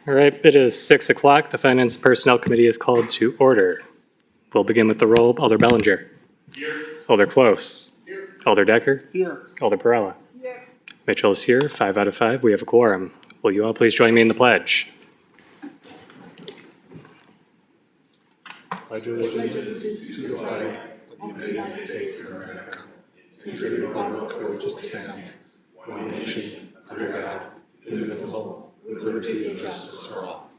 All right, it is 6 o'clock. The Finance and Personnel Committee is called to order. We'll begin with the roll. Alder Bellinger. Here. Alder Close. Here. Alder Decker. Here. Alder Perella. Here. Mitchell is here. 5 out of 5. We have a quorum. Will you all please join me in the pledge? Pledge allegiance to the flag of the United States of America, and to the republic for which it stands, one nation, under God, indivisible, with liberty and justice for all.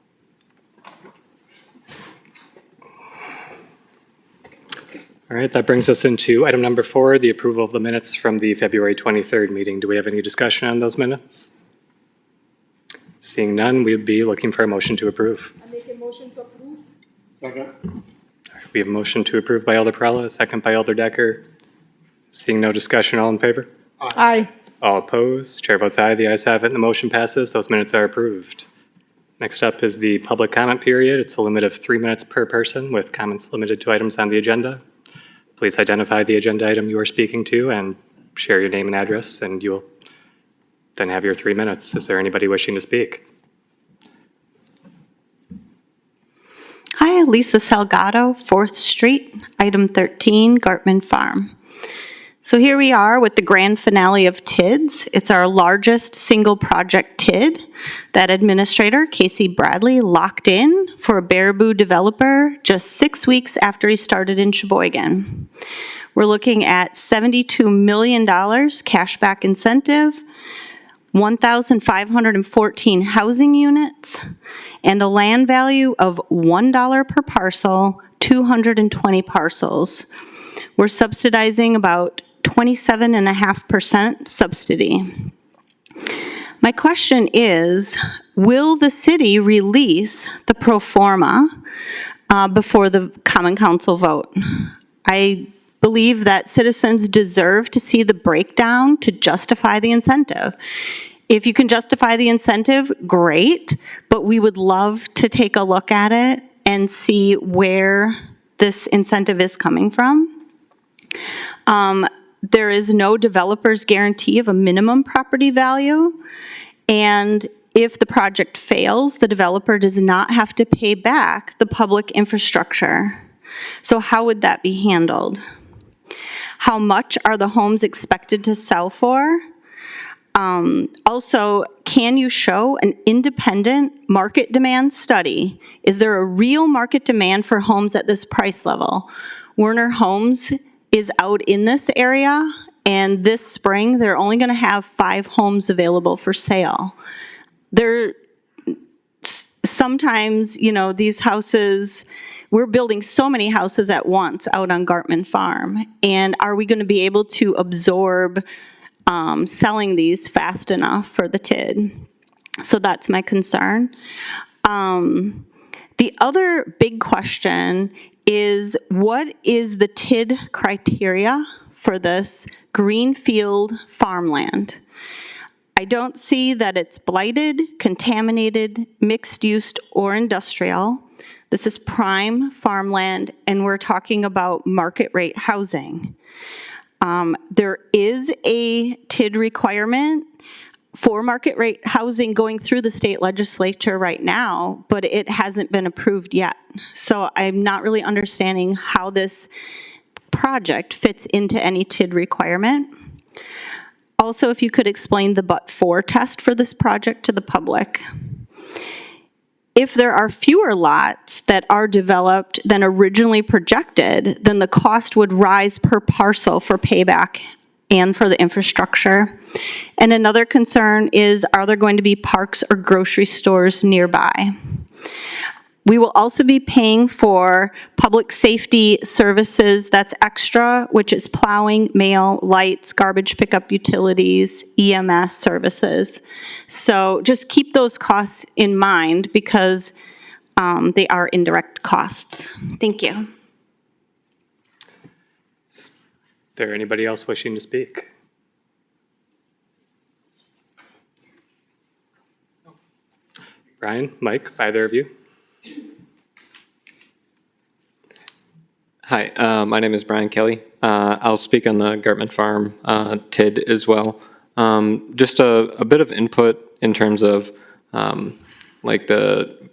All right, that brings us into item number 4, the approval of the minutes from the February 23rd meeting. Do we have any discussion on those minutes? Seeing none, we would be looking for a motion to approve. I make a motion to approve. Second. We have a motion to approve by Alder Perella, a second by Alder Decker. Seeing no discussion, all in favor? Aye. All opposed? Chair votes aye. The ayes have it, and the motion passes. Those minutes are approved. Next up is the public comment period. It's a limit of 3 minutes per person, with comments limited to items on the agenda. Please identify the agenda item you are speaking to and share your name and address, and you will then have your 3 minutes. Is there anybody wishing to speak? Hi, Lisa Salgado, 4th Street, item 13, Gartman Farm. So here we are with the grand finale of TIDS. It's our largest single project TID that Administrator Casey Bradley locked in for a Baraboo developer just 6 weeks after he started in Sheboygan. We're looking at $72 million cashback incentive, 1,514 housing units, and a land value of $1 per parcel, 220 parcels. We're subsidizing about 27.5% subsidy. My question is, will the city release the pro forma before the Common Council vote? I believe that citizens deserve to see the breakdown to justify the incentive. If you can justify the incentive, great, but we would love to take a look at it and see where this incentive is coming from. There is no developer's guarantee of a minimum property value, and if the project fails, the developer does not have to pay back the public infrastructure. So how would that be handled? How much are the homes expected to sell for? Also, can you show an independent market demand study? Is there a real market demand for homes at this price level? Werner Homes is out in this area, and this spring, they're only going to have 5 homes available for sale. Sometimes, you know, these houses, we're building so many houses at once out on Gartman Farm, and are we going to be able to absorb selling these fast enough for the TID? So that's my concern. The other big question is, what is the TID criteria for this greenfield farmland? I don't see that it's blighted, contaminated, mixed-use, or industrial. This is prime farmland, and we're talking about market rate housing. There is a TID requirement for market rate housing going through the state legislature right now, but it hasn't been approved yet. So I'm not really understanding how this project fits into any TID requirement. Also, if you could explain the but-for test for this project to the public. If there are fewer lots that are developed than originally projected, then the cost would rise per parcel for payback and for the infrastructure. And another concern is, are there going to be parks or grocery stores nearby? We will also be paying for public safety services that's extra, which is plowing, mail, lights, garbage pickup utilities, EMS services. So just keep those costs in mind because they are indirect costs. Thank you. Is there anybody else wishing to speak? Brian, Mike, either of you? Hi, my name is Brian Kelly. I'll speak on the Gartman Farm TID as well. Just a bit of input in terms of like the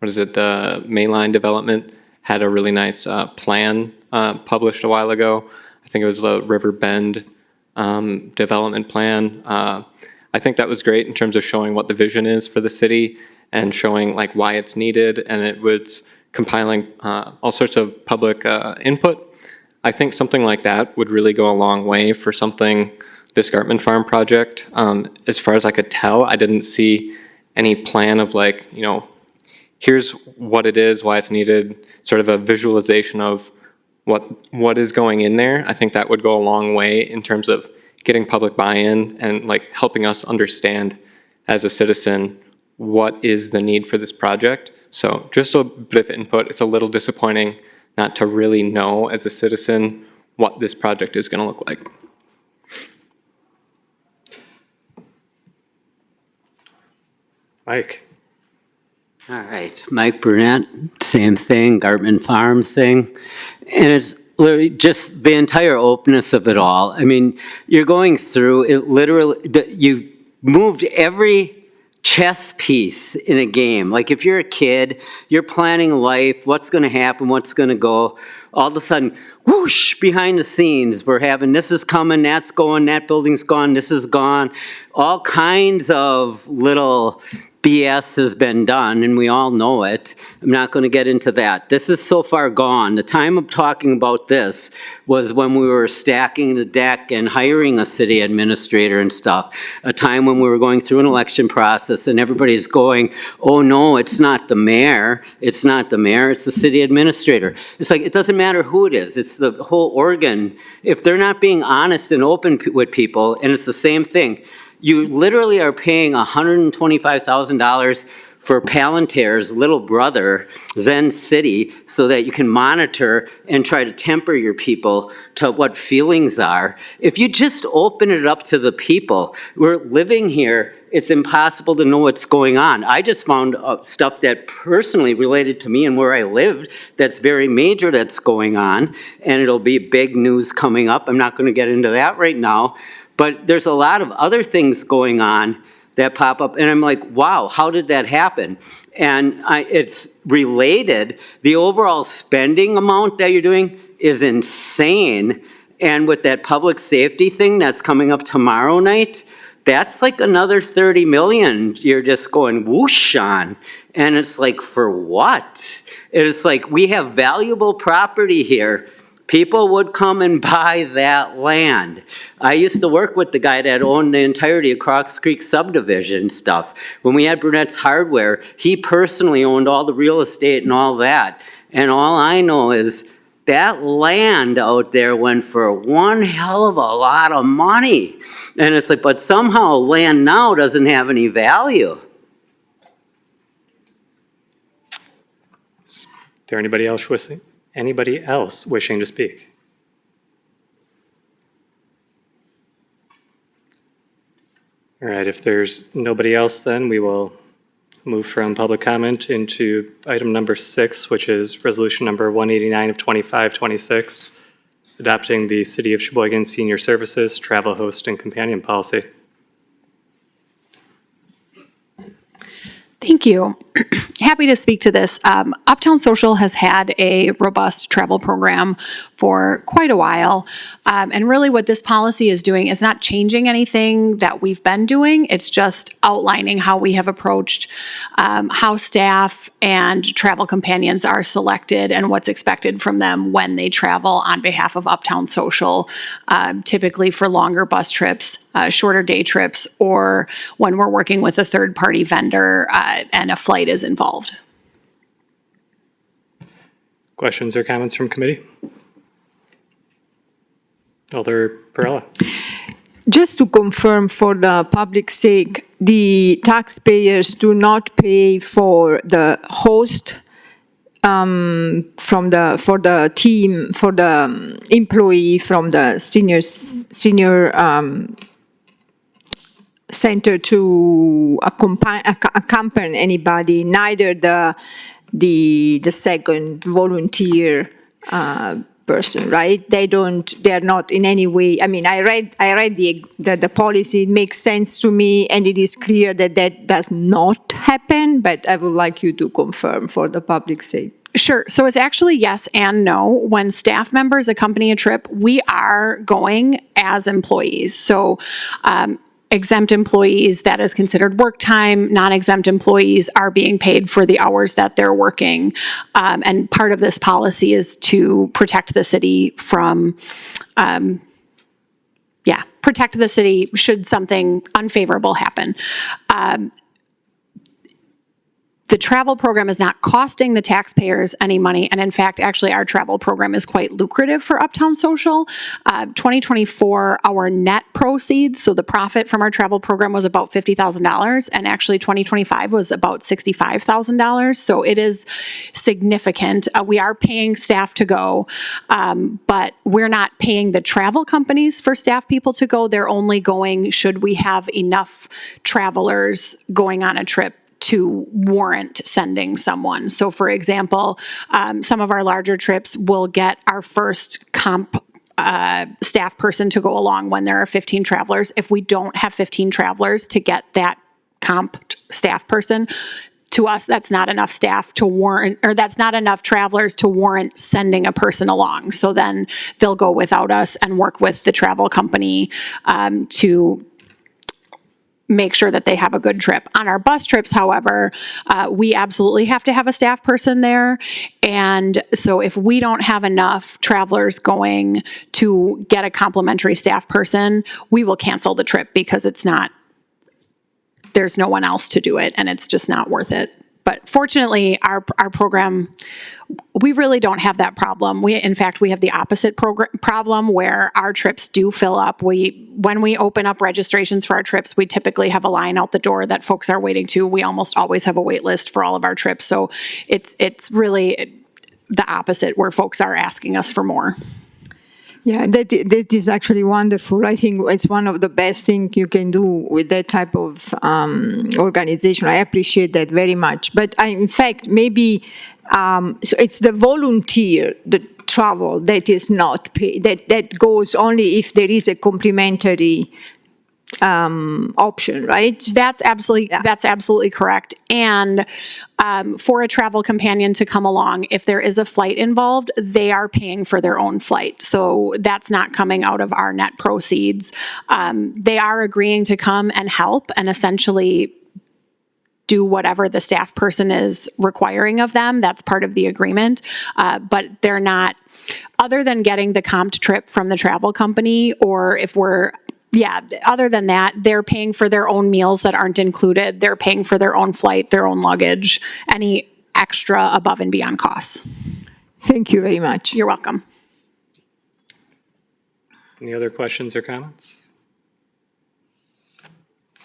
Mainline development had a really nice plan published a while ago. I think it was the River Bend development plan. I think that was great in terms of showing what the vision is for the city and showing like why it's needed, and it was compiling all sorts of public input. I think something like that would really go a long way for something, this Gartman Farm project. As far as I could tell, I didn't see any plan of like, you know, here's what it is, why it's needed, sort of a visualization of what is going in there. I think that would go a long way in terms of getting public buy-in and like helping us understand as a citizen what is the need for this project. So just a bit of input. It's a little disappointing not to really know as a citizen what this project is going to look like. Mike? All right, Mike Burnett, same thing, Gartman Farm thing. And it's literally just the entire openness of it all. I mean, you're going through it literally, you moved every chess piece in a game. Like if you're a kid, you're planning life, what's going to happen, what's going to go. All of a sudden, whoosh, behind the scenes, we're having this is coming, that's going, that building's gone, this is gone. All kinds of little BS has been done, and we all know it. I'm not going to get into that. This is so far gone. The time of talking about this was when we were stacking the deck and hiring a city administrator and stuff. A time when we were going through an election process and everybody's going, oh no, it's not the mayor. It's not the mayor, it's the city administrator. It's like, it doesn't matter who it is. It's the whole organ. If they're not being honest and open with people, and it's the same thing, you literally are paying $125,000 for Palantir's little brother, Zen City, so that you can monitor and try to temper your people to what feelings are. If you just open it up to the people, we're living here, it's impossible to know what's going on. I just found stuff that personally related to me and where I lived that's very major that's going on, and it'll be big news coming up. I'm not going to get into that right now. But there's a lot of other things going on that pop up, and I'm like, wow, how did that happen? And it's related. The overall spending amount that you're doing is insane. And with that public safety thing that's coming up tomorrow night, that's like another 30 million you're just going whoosh on. And it's like, for what? It's like, we have valuable property here. People would come and buy that land. I used to work with the guy that owned the entirety of Crocs Creek subdivision stuff. When we had Burnett's Hardware, he personally owned all the real estate and all that. And all I know is that land out there went for one hell of a lot of money. And it's like, but somehow land now doesn't have any value. Is there anybody else wishing to speak? All right, if there's nobody else, then we will move from public comment into item number 6, which is resolution number 189 of 2526, adopting the City of Sheboygan Senior Services Travel Host and Companion Policy. Thank you. Happy to speak to this. Uptown Social has had a robust travel program for quite a while. And really what this policy is doing is not changing anything that we've been doing. It's just outlining how we have approached how staff and travel companions are selected and what's expected from them when they travel on behalf of Uptown Social, typically for longer bus trips, shorter day trips, or when we're working with a third-party vendor and a flight is involved. Questions or comments from committee? Alder Perella. Just to confirm for the public sake, the taxpayers do not pay for the host for the team, for the employee from the senior center to accompany anybody, neither the second volunteer person, right? They're not in any way, I mean, I read the policy, it makes sense to me, and it is clear that that does not happen, but I would like you to confirm for the public's sake. Sure. So it's actually yes and no. When staff members accompany a trip, we are going as employees. So exempt employees, that is considered work time. Non-exempt employees are being paid for the hours that they're working. And part of this policy is to protect the city from, protect the city should something unfavorable happen. The travel program is not costing the taxpayers any money, and in fact, actually, our travel program is quite lucrative for Uptown Social. 2024, our net proceeds, so the profit from our travel program was about $50,000, and actually 2025 was about $65,000, so it is significant. We are paying staff to go, but we're not paying the travel companies for staff people to go. They're only going should we have enough travelers going on a trip to warrant sending someone. So for example, some of our larger trips will get our first comp staff person to go along when there are 15 travelers. If we don't have 15 travelers to get that comp staff person, to us, that's not enough staff to warrant, or that's not enough travelers to warrant sending a person along. So then they'll go without us and work with the travel company to make sure that they have a good trip. On our bus trips, however, we absolutely have to have a staff person there. And so if we don't have enough travelers going to get a complimentary staff person, we will cancel the trip because there's no one else to do it and it's just not worth it. But fortunately, our program, we really don't have that problem. In fact, we have the opposite problem where our trips do fill up. When we open up registrations for our trips, we typically have a line out the door that folks are waiting to. We almost always have a wait list for all of our trips. So it's really the opposite where folks are asking us for more. Yeah, that is actually wonderful. I think it's one of the best things you can do with that type of organization. I appreciate that very much. But in fact, maybe, so it's the volunteer, the travel that is not paid, that goes only if there is a complimentary option, right? That's absolutely correct. And for a travel companion to come along, if there is a flight involved, they are paying for their own flight. So that's not coming out of our net proceeds. They are agreeing to come and help and essentially do whatever the staff person is requiring of them. That's part of the agreement. But they're not, other than getting the comped trip from the travel company, or if other than that, they're paying for their own meals that aren't included. They're paying for their own flight, their own luggage, any extra above and beyond costs. Thank you very much. You're welcome. Any other questions or comments?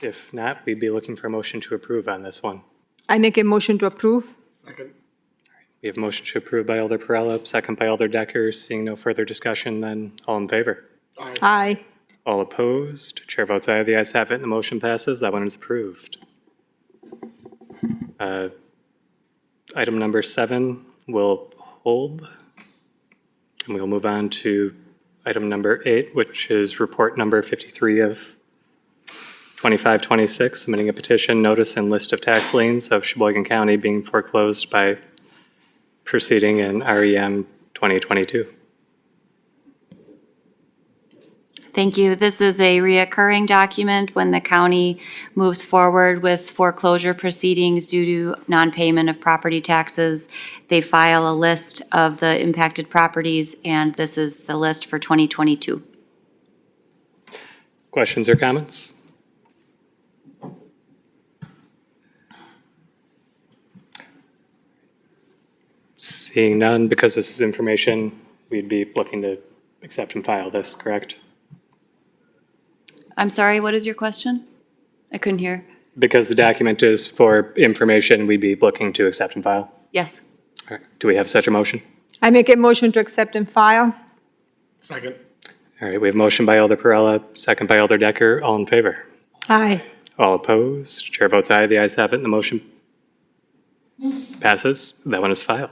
If not, we'd be looking for a motion to approve on this one. I make a motion to approve. We have a motion to approve by Alder Perrella, second by Alder Decker. Seeing no further discussion, then all in favor? Aye. All opposed? Chair votes aye. The ayes have it, and the motion passes. That one is approved. Item number 7 will hold. And we will move on to item number 8, which is report number 53 of 2526, submitting a petition, notice, and list of tax liens of Sheboygan County being foreclosed by proceeding in REM 2022. Thank you. This is a reoccurring document when the county moves forward with foreclosure proceedings due to non-payment of property taxes. They file a list of the impacted properties, and this is the list for 2022. Questions or comments? Seeing none, because this is information, we'd be looking to accept and file this, correct? I'm sorry, what is your question? I couldn't hear. Because the document is for information, we'd be looking to accept and file. Yes. All right. Do we have such a motion? I make a motion to accept and file. Second. All right, we have motion by Alder Perrella, second by Alder Decker. All in favor? Aye. All opposed? Chair votes aye. The ayes have it, and the motion passes. That one is filed.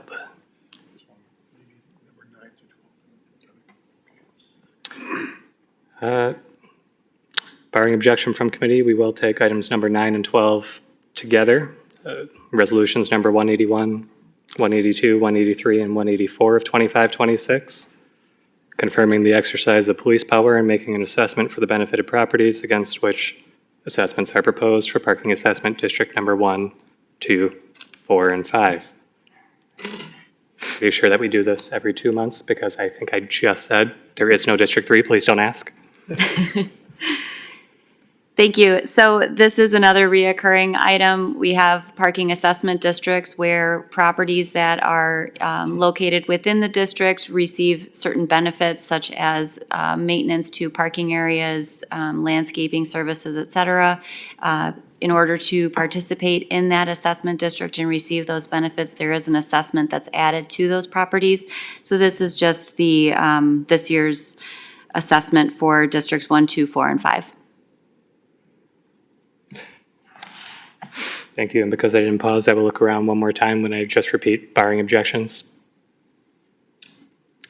Barring objection from committee, we will take items number 9 and 12 together. Resolutions number 181, 182, 183, and 184 of 25-26, confirming the exercise of police power and making an assessment for the benefit of properties against which assessments are proposed for parking assessment district number 1, 2, 4, and 5. Are you sure that we do this every 2 months? Because I think I just said there is no District 3. Please don't ask. Thank you. So this is another reoccurring item. We have parking assessment districts where properties that are located within the district receive certain benefits such as maintenance to parking areas, landscaping services, et cetera. In order to participate in that assessment district and receive those benefits, there is an assessment that's added to those properties. So this is just the this year's assessment for districts 1, 2, 4, and 5. Thank you. And because I didn't pause, I will look around one more time when I just repeat barring objections.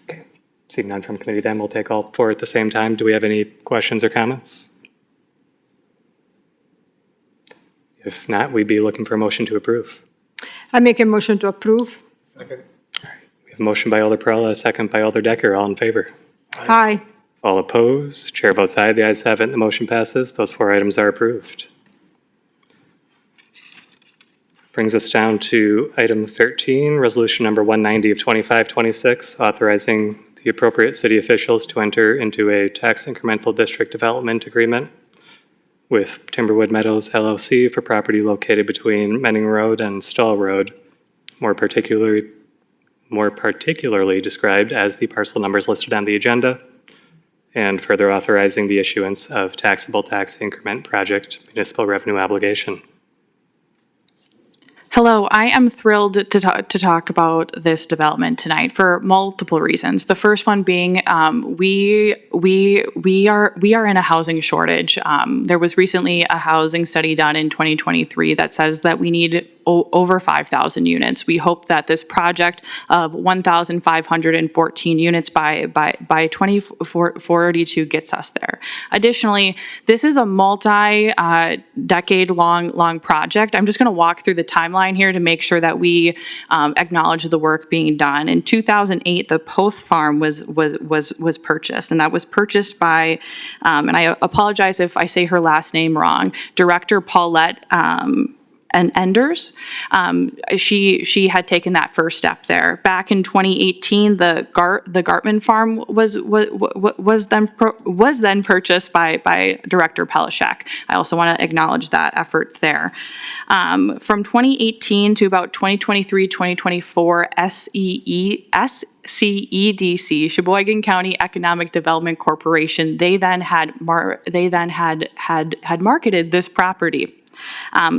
Okay. Seeing none from committee, then we'll take all 4 at the same time. Do we have any questions or comments? If not, we'd be looking for a motion to approve. I make a motion to approve. Second. We have a motion by Alder Perrella, a second by Alder Decker. All in favor? Aye. All opposed? Chair votes aye. The ayes have it, and the motion passes. Those 4 items are approved. Brings us down to item 13, resolution number 190 of 25-26, authorizing the appropriate city officials to enter into a tax incremental district development agreement with Timberwood Meadows LLC for property located between Menning Road and Stall Road, more particularly described as the parcel numbers listed on the agenda, and further authorizing the issuance of taxable tax increment project municipal revenue obligation. Hello, I am thrilled to talk about this development tonight for multiple reasons. The first one being we are in a housing shortage. There was recently a housing study done in 2023 that says that we need over 5,000 units. We hope that this project of 1,514 units by 2042 gets us there. Additionally, this is a multi-decade long project. I'm just going to walk through the timeline here to make sure that we acknowledge the work being done. In 2008, the Poth Farm was purchased, and that was purchased by, and I apologize if I say her last name wrong, Director Paulette and Enders. She had taken that first step there. Back in 2018, the Gartman Farm was then purchased by Director Pelishek. I also want to acknowledge that effort there. From 2018 to about 2023, 2024, SCEDC, Sheboygan County Economic Development Corporation, they then had marketed this property.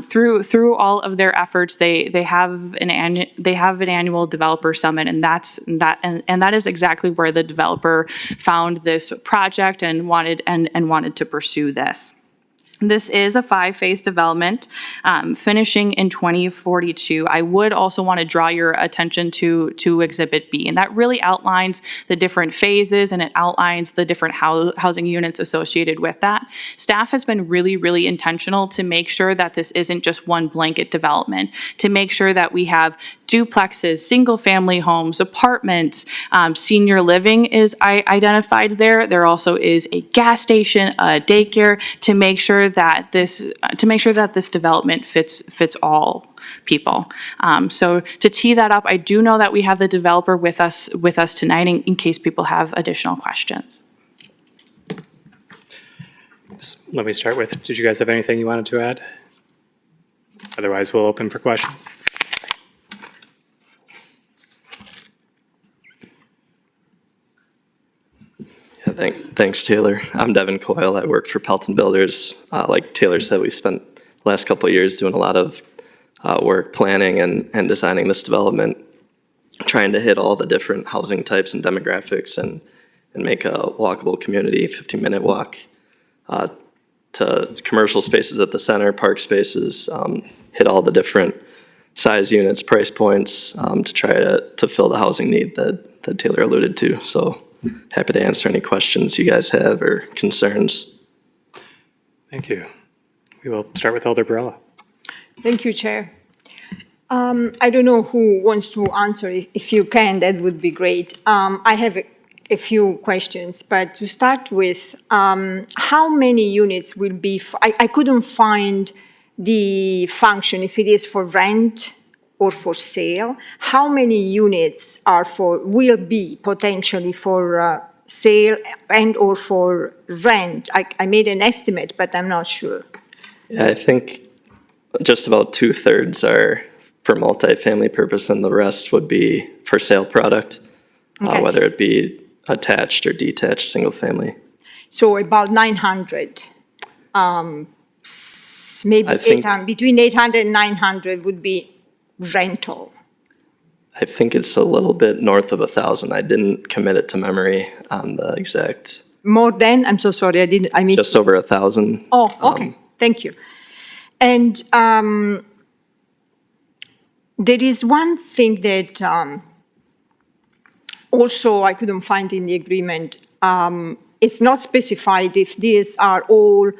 Through all of their efforts, they have an annual developer summit, and that is exactly where the developer found this project and wanted to pursue this. This is a 5-phase development, finishing in 2042. I would also want to draw your attention to Exhibit B, and that really outlines the different phases, and it outlines the different housing units associated with that. Staff has been really, really intentional to make sure that this isn't just one blanket development, to make sure that we have duplexes, single-family homes, apartments, senior living is identified there. There also is a gas station, a daycare, to make sure that this development fits all people. So to tee that up, I do know that we have the developer with us tonight in case people have additional questions. Let me start with, did you guys have anything you wanted to add? Otherwise, we'll open for questions. Yeah, thanks, Taylor. I'm Devin Coyle. I work for Pelton Builders. Like Taylor said, we spent the last couple of years doing a lot of work planning and designing this development, trying to hit all the different housing types and demographics and make a walkable community, 15-minute walk to commercial spaces at the center, park spaces, hit all the different size units, price points to try to fill the housing need that Taylor alluded to. So happy to answer any questions you guys have or concerns. Thank you. We will start with Elder Barella. Thank you, Chair. I don't know who wants to answer. If you can, that would be great. I have a few questions, but to start with, how many units will be, I couldn't find the function, if it is for rent or for sale. How many units will be potentially for sale and or for rent? I made an estimate, but I'm not sure. Yeah, I think just about 2/3 are for multifamily purpose, and the rest would be for sale product, Okay. whether it be attached or detached, single family. So about 900. Maybe I think- 800, between 800 and 900 would be rental. I think it's a little bit north of 1,000. I didn't commit it to memory on the exact, More than, I'm so sorry, I missed. just over 1,000. Oh, okay, thank you. And there is one thing that also I couldn't find in the agreement. It's not specified if these are all,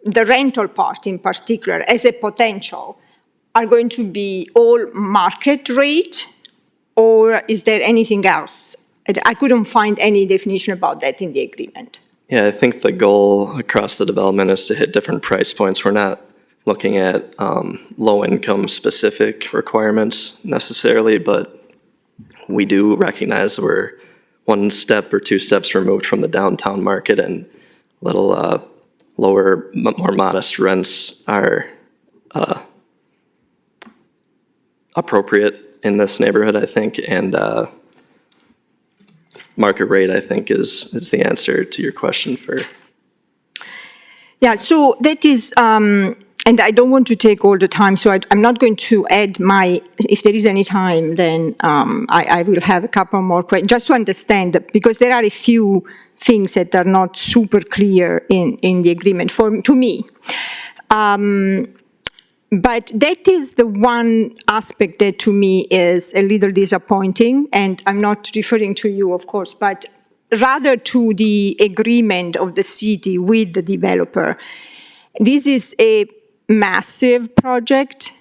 the rental part in particular, as a potential, are going to be all market rate, or is there anything else? I couldn't find any definition about that in the agreement. Yeah, I think the goal across the development is to hit different price points. We're not looking at low-income specific requirements necessarily, but we do recognize we're one step or two steps removed from the downtown market, and little lower, more modest rents are appropriate in this neighborhood, I think, and market rate, I think, is the answer to your question for. Yeah, so that is, and I don't want to take all the time, so I'm not going to add if there is any time, then I will have a couple more questions, just to understand, because there are a few things that are not super clear in the agreement to me. But that is the one aspect that to me is a little disappointing, and I'm not referring to you, of course, but rather to the agreement of the city with the developer. This is a massive project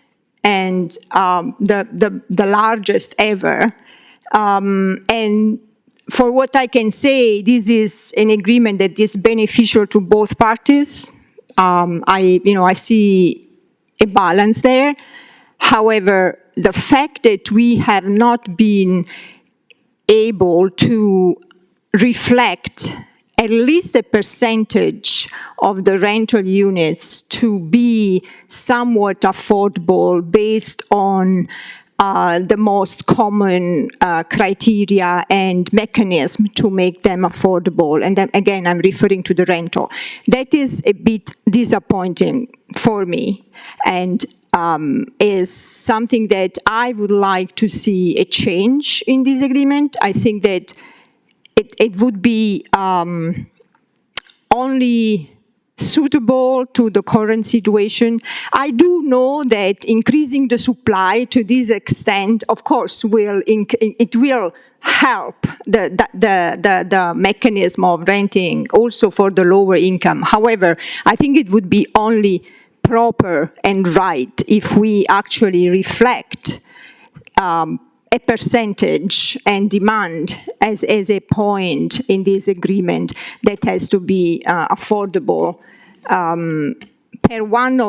and the largest ever. And for what I can say, this is an agreement that is beneficial to both parties. I see a balance there. However, the fact that we have not been able to reflect at least a percentage of the rental units to be somewhat affordable based on the most common criteria and mechanism to make them affordable. And then, again, I'm referring to the rental. That is a bit disappointing for me, and is something that I would like to see a change in this agreement. I think that it would be only suitable to the current situation. I do know that increasing the supply to this extent, of course, will help the mechanism of renting also for the lower income. However, I think it would be only proper and right if we actually reflect a percentage and demand as a point in this agreement that has to be affordable per one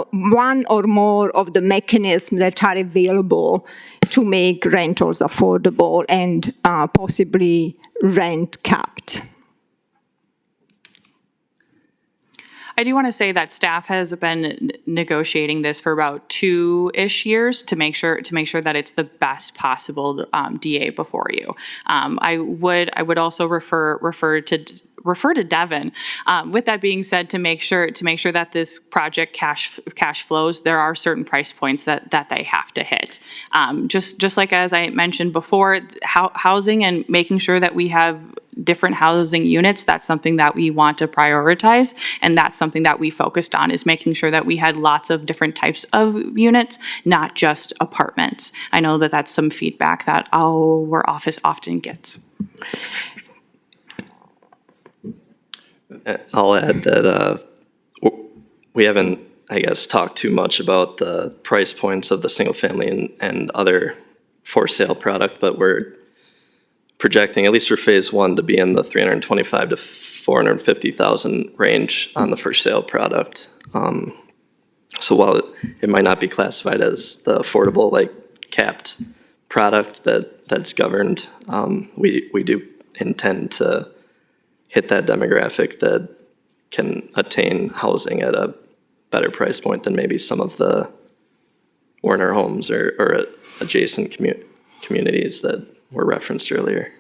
or more of the mechanisms that are available to make rentals affordable and possibly rent capped. I do want to say that staff has been negotiating this for about 2-ish years to make sure that it's the best possible DA before you. I would also refer to Devin. With that being said, to make sure that this project cash flows, there are certain price points that they have to hit. Just like as I mentioned before, housing and making sure that we have different housing units, that's something that we want to prioritize, and that's something that we focused on, is making sure that we had lots of different types of units, not just apartments. I know that that's some feedback that our office often gets. I'll add that we haven't, I guess, talked too much about the price points of the single family and other for sale product, but we're projecting, at least for phase one, to be in the 325 to 450,000 range on the for sale product. So while it might not be classified as the affordable, like capped product that's governed, we do intend to hit that demographic that can attain housing at a better price point than maybe some of the Warner homes or adjacent communities that were referenced earlier.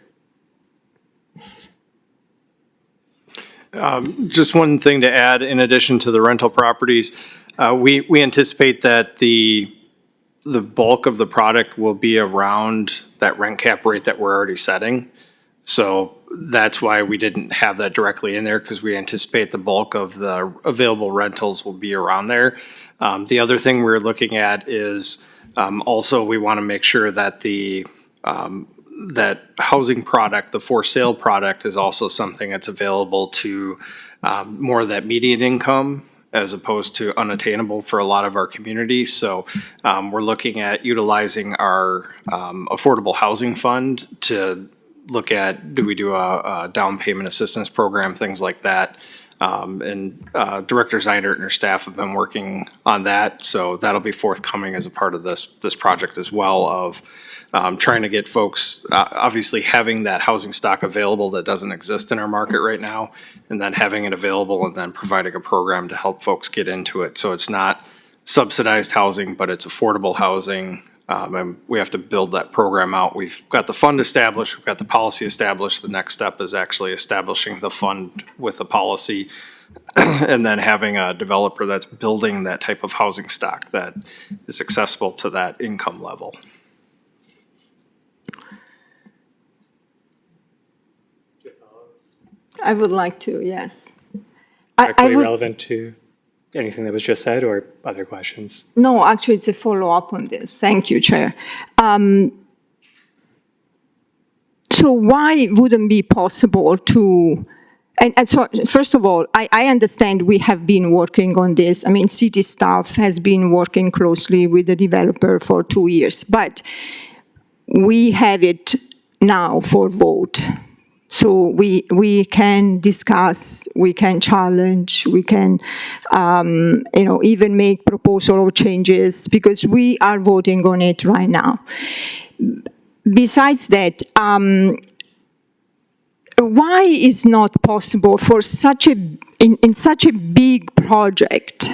Just one thing to add, in addition to the rental properties, we anticipate that the bulk of the product will be around that rent cap rate that we're already setting. So that's why we didn't have that directly in there, because we anticipate the bulk of the available rentals will be around there. The other thing we're looking at is also we want to make sure that that housing product, the for sale product, is also something that's available to more of that median income as opposed to unattainable for a lot of our communities. So we're looking at utilizing our affordable housing fund to look at, do we do a down payment assistance program, things like that. And Director Zeinert and her staff have been working on that. So that'll be forthcoming as a part of this project as well, of trying to get folks, obviously having that housing stock available that doesn't exist in our market right now, and then having it available and then providing a program to help folks get into it. So it's not subsidized housing, but it's affordable housing. And we have to build that program out. We've got the fund established, we've got the policy established. The next step is actually establishing the fund with the policy and then having a developer that's building that type of housing stock that is accessible to that income level. I would like to, yes. Directly relevant to anything that was just said, or other questions? No, actually, it's a follow-up on this. Thank you, Chair. So why wouldn't be possible to, and so first of all, I understand we have been working on this. I mean, city staff has been working closely with the developer for 2 years, but we have it now for vote. So we can discuss, we can challenge, we can, even make proposal or changes, because we are voting on it right now. Besides that, why is not possible for in such a big project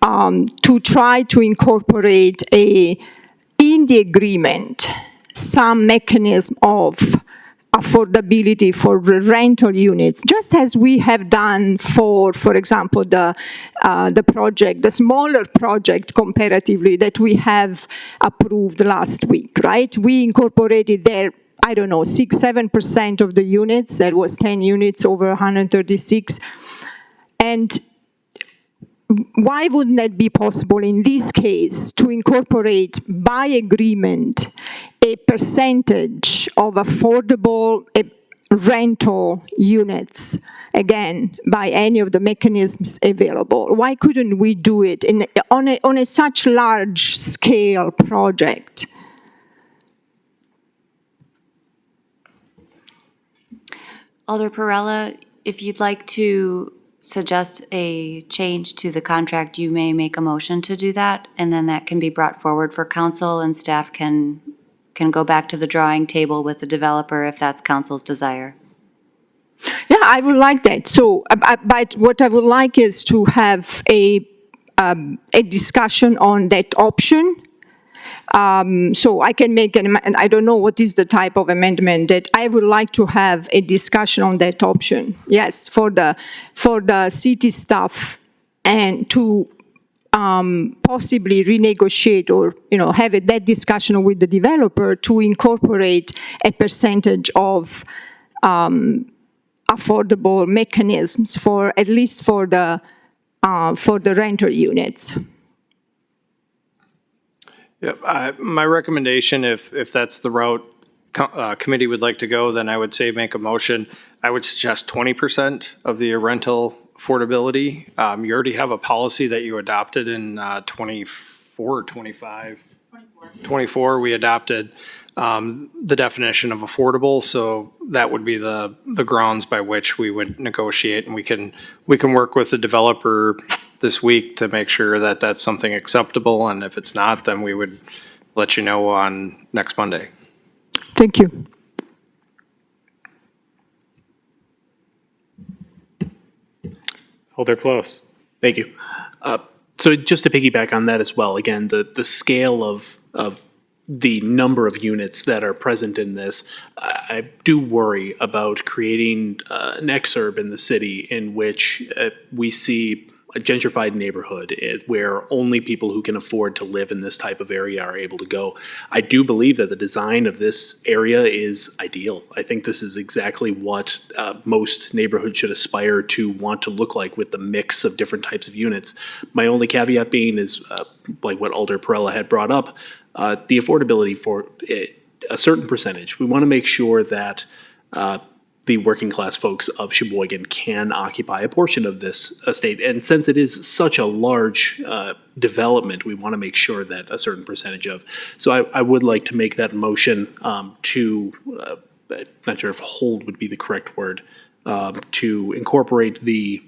to try to incorporate in the agreement some mechanism of affordability for rental units, just as we have done for example, the project, the smaller project comparatively that we have approved last week, right? We incorporated there, I don't know, 6-7% of the units. That was 10 units over 136. And why wouldn't that be possible in this case to incorporate by agreement a percentage of affordable rental units, again, by any of the mechanisms available? Why couldn't we do it on a such large scale project? Alder Perella, if you'd like to suggest a change to the contract, you may make a motion to do that, and then that can be brought forward for council, and staff can go back to the drawing table with the developer if that's council's desire. Yeah, I would like that. So, but what I would like is to have a discussion on that option. So I can make an amendment. I don't know what is the type of amendment that I would like to have a discussion on that option. Yes, for the city staff, and to possibly renegotiate or have that discussion with the developer to incorporate a percentage of affordable mechanisms for at least for the rental units. Yeah, my recommendation, if that's the route committee would like to go, then I would say make a motion. I would suggest 20% of the rental affordability. You already have a policy that you adopted in 24 or 25? 24, we adopted the definition of affordable, so that would be the grounds by which we would negotiate, and we can work with the developer this week to make sure that that's something acceptable, and if it's not, then we would let you know on next Monday. Thank you. Alder Close. Thank you. So just to piggyback on that as well, again, the scale of the number of units that are present in this, I do worry about creating an exurb in the city in which we see a gentrified neighborhood where only people who can afford to live in this type of area are able to go. I do believe that the design of this area is ideal. I think this is exactly what most neighborhoods should aspire to want to look like with the mix of different types of units. My only caveat being is, like what Alder Perella had brought up, the affordability for a certain percentage. We want to make sure that the working class folks of Sheboygan can occupy a portion of this estate. And since it is such a large development, we want to make sure that a certain percentage of. So I would like to make that motion to, not sure if hold would be the correct word, to incorporate the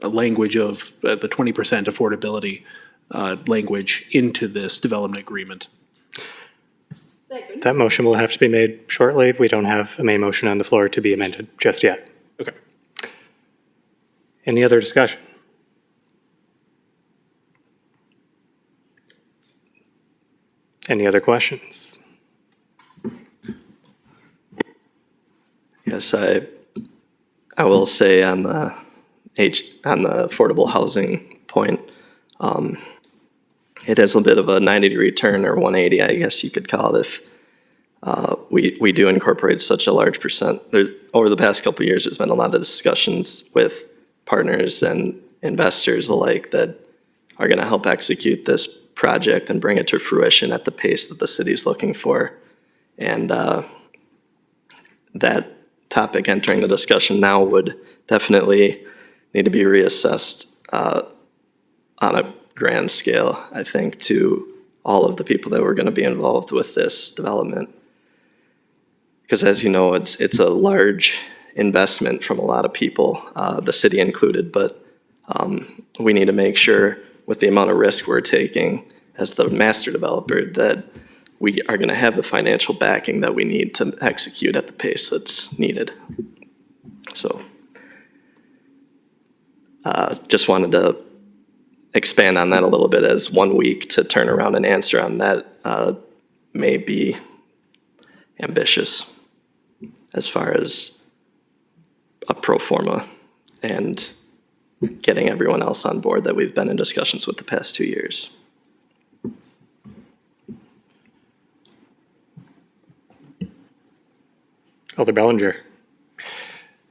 language of the 20% affordability language into this development agreement. That motion will have to be made shortly. We don't have a main motion on the floor to be amended just yet. Okay. Any other discussion? Any other questions? Yes, I will say on the affordable housing point, it is a bit of a 90-degree turn, or 180, I guess you could call it, if we do incorporate such a large percent. Over the past couple of years, there's been a lot of discussions with partners and investors alike that are going to help execute this project and bring it to fruition at the pace that the city's looking for. And that topic entering the discussion now would definitely need to be reassessed on a grand scale, I think, to all of the people that were going to be involved with this development. Because as you know, it's a large investment from a lot of people, the city included, but we need to make sure with the amount of risk we're taking as the master developer that we are going to have the financial backing that we need to execute at the pace that's needed. So just wanted to expand on that a little bit, as 1 week to turn around and answer on that may be ambitious as far as a pro forma and getting everyone else on board that we've been in discussions with the past 2 years. Alder Bellinger.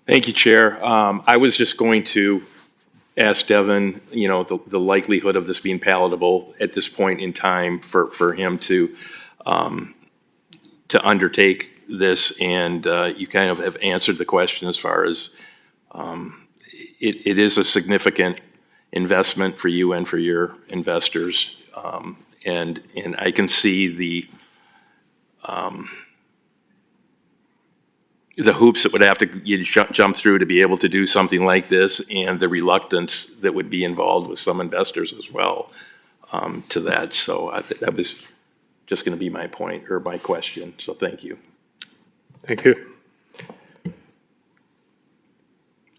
Thank you, Chair. I was just going to ask Devin, the likelihood of this being palatable at this point in time for him to undertake this, and you kind of have answered the question as far as it is a significant investment for you and for your investors, and I can see the hoops that would have to jump through to be able to do something like this, and the reluctance that would be involved with some investors as well to that. So that was just going to be my point, or my question. So thank you. Thank you.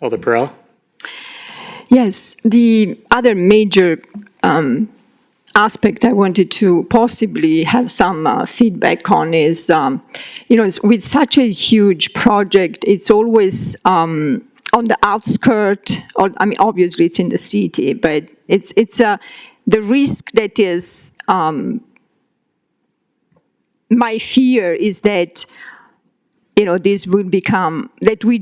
Alder Perella. Yes, the other major aspect I wanted to possibly have some feedback on is, with such a huge project, it's always on the outskirts, obviously it's in the city, but it's the risk that is, my fear is that, this would become, that we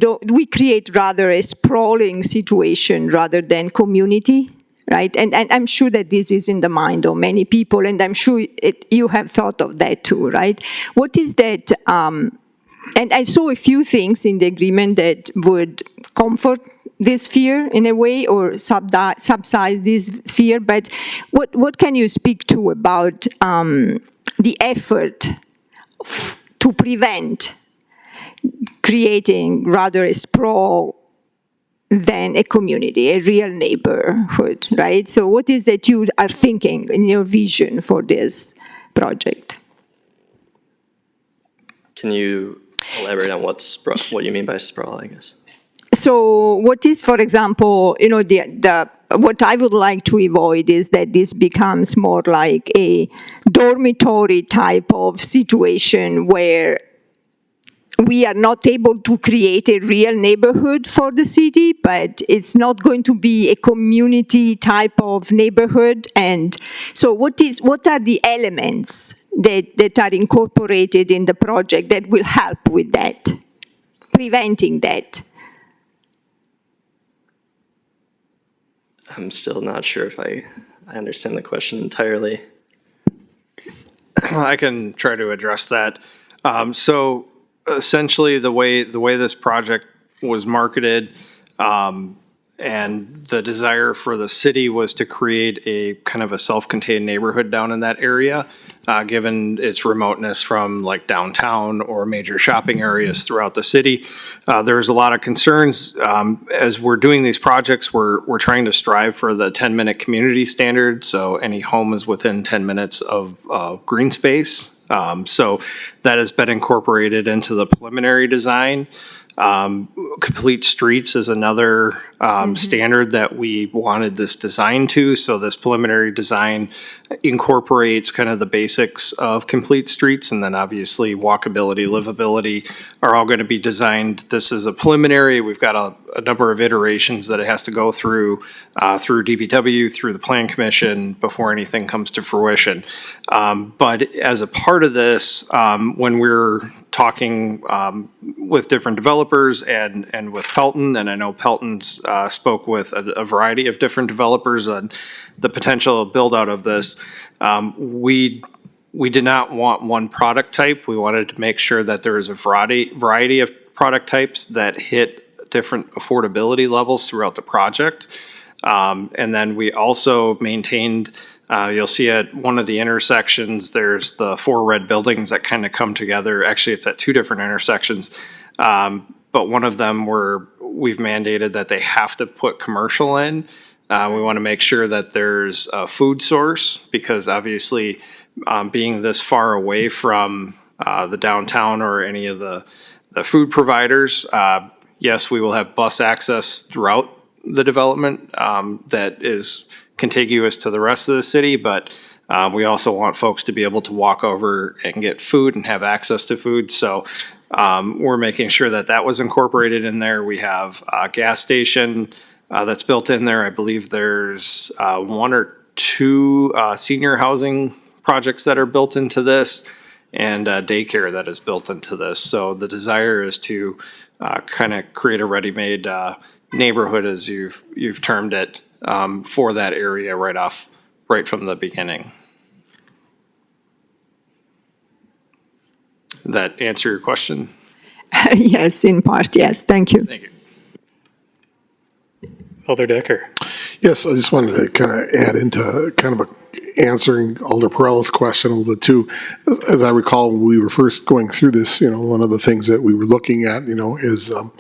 create rather a sprawling situation rather than community. Right, and I'm sure that this is in the mind of many people, and I'm sure you have thought of that too, right? What is that And I saw a few things in the agreement that would comfort this fear in a way or subside this fear. But what can you speak to about the effort to prevent creating rather a sprawl than a community, a real neighborhood, right? So what is that you are thinking in your vision for this project? Can you elaborate on what you mean by sprawl, I guess? So what is, for example, what I would like to avoid is that this becomes more like a dormitory type of situation where we are not able to create a real neighborhood for the city, but it's not going to be a community type of neighborhood. And so what are the elements that are incorporated in the project that will help with that, preventing that? I'm still not sure if I understand the question entirely. I can try to address that. So essentially, the way this project was marketed, and the desire for the city was to create a kind of a self-contained neighborhood down in that area, given its remoteness from like downtown or major shopping areas throughout the city. There's a lot of concerns. As we're doing these projects, we're trying to strive for the 10-minute community standard, so any home is within 10 minutes of green space. So that has been incorporated into the preliminary design. Complete streets is another standard that we wanted this design to. So this preliminary design incorporates kind of the basics of complete streets, and then obviously walkability, livability are all going to be designed. This is a preliminary. We've got a number of iterations that it has to go through DPW, through the Plan Commission before anything comes to fruition. But as a part of this, when we're talking with different developers and with Pelton, and I know Pelton's spoke with a variety of different developers on the potential build out of this. We did not want one product type. We wanted to make sure that there is a variety of product types that hit different affordability levels throughout the project. And then we also maintained, you'll see at one of the intersections, there's the 4 red buildings that kind of come together. Actually, it's at 2 different intersections. But one of them we've mandated that they have to put commercial in. We want to make sure that there's a food source, because obviously being this far away from the downtown or any of the food providers, yes, we will have bus access throughout the development that is contiguous to the rest of the city, but we also want folks to be able to walk over and get food and have access to food. So we're making sure that was incorporated in there. We have a gas station that's built in there. I believe there's 1 or 2 senior housing projects that are built into this, and daycare that is built into this. So the desire is to kind of create a ready-made neighborhood, as you've termed it, for that area right from the beginning. Does that answer your question? Yes, in part, yes. Thank you. Thank you. Alder Decker. Yes, I just wanted to kind of add into kind of answering Alder Perella's question a little bit too. As I recall, when we were first going through this, one of the things that we were looking at, is going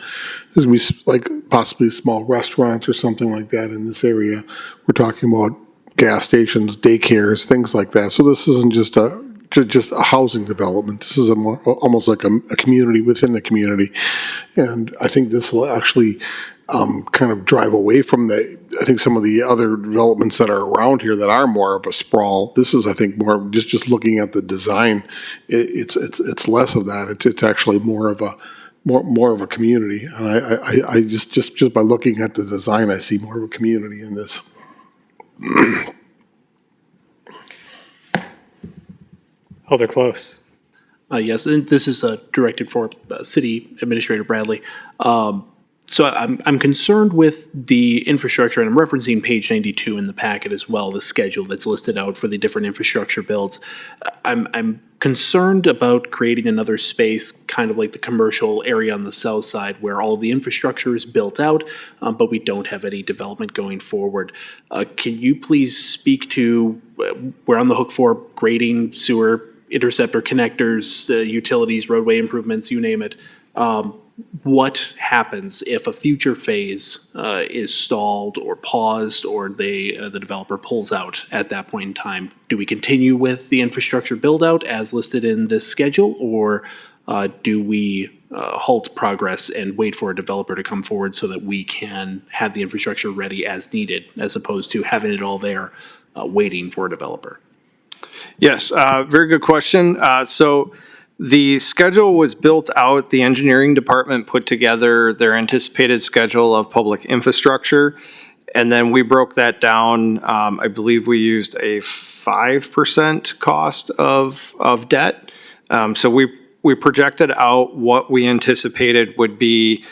to be like possibly a small restaurant or something like that in this area. We're talking about gas stations, daycares, things like that. So this isn't just a housing development. This is almost like a community within the community. And I think this will actually kind of drive away from I think some of the other developments that are around here that are more of a sprawl. This is, I think, more just looking at the design. It's less of that. It's actually more of a community. And I just by looking at the design, I see more of a community in this. Alder Close. Yes, and this is directed for City Administrator Bradley. So I'm concerned with the infrastructure, and I'm referencing page 92 in the packet as well, the schedule that's listed out for the different infrastructure builds. I'm concerned about creating another space, kind of like the commercial area on the south side, where all the infrastructure is built out, but we don't have any development going forward. Can you please speak to, we're on the hook for grading, sewer, interceptor connectors, utilities, roadway improvements, you name it. What happens if a future phase is stalled or paused, or the developer pulls out at that point in time? Do we continue with the infrastructure build-out as listed in this schedule, or do we halt progress and wait for a developer to come forward so that we can have the infrastructure ready as needed, as opposed to having it all there waiting for a developer? Yes, very good question. So the schedule was built out, the engineering department put together their anticipated schedule of public infrastructure, and then we broke that down. I believe we used a 5% cost of debt. So we projected out what we anticipated would be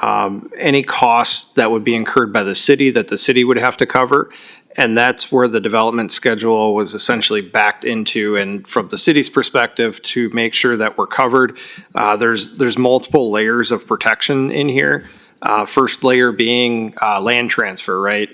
any costs that would be incurred by the city that the city would have to cover. And that's where the development schedule was essentially backed into. And from the city's perspective, to make sure that we're covered, there's multiple layers of protection in here. First layer being land transfer, right?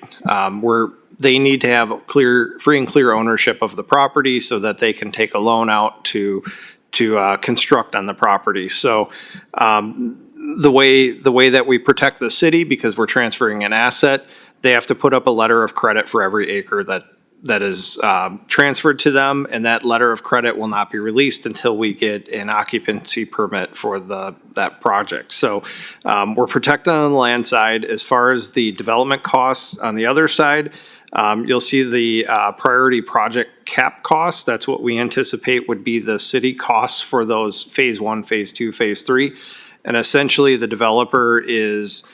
Where they need to have free and clear ownership of the property so that they can take a loan out to construct on the property. So the way that we protect the city, because we're transferring an asset, they have to put up a letter of credit for every acre that is transferred to them, and that letter of credit will not be released until we get an occupancy permit for that project. So we're protected on the land side. As far as the development costs on the other side, you'll see the priority project cap costs. That's what we anticipate would be the city costs for those phase 1, phase 2, phase 3. And essentially, the developer is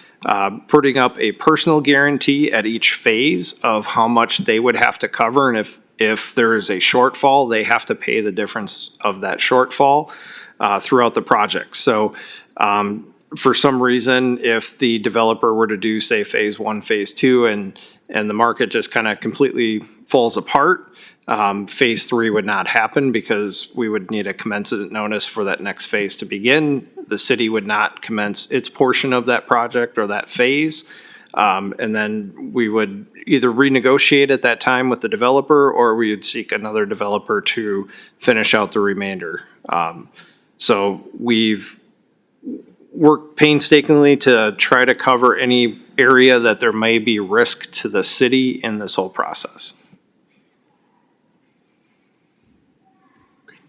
putting up a personal guarantee at each phase of how much they would have to cover. And if there is a shortfall, they have to pay the difference of that shortfall throughout the project. So for some reason, if the developer were to do, say, phase 1, phase 2, and the market just kind of completely falls apart, phase 3 would not happen because we would need a commencement notice for that next phase to begin. The city would not commence its portion of that project or that phase. And then we would either renegotiate at that time with the developer, or we would seek another developer to finish out the remainder. So we've worked painstakingly to try to cover any area that there may be risk to the city in this whole process.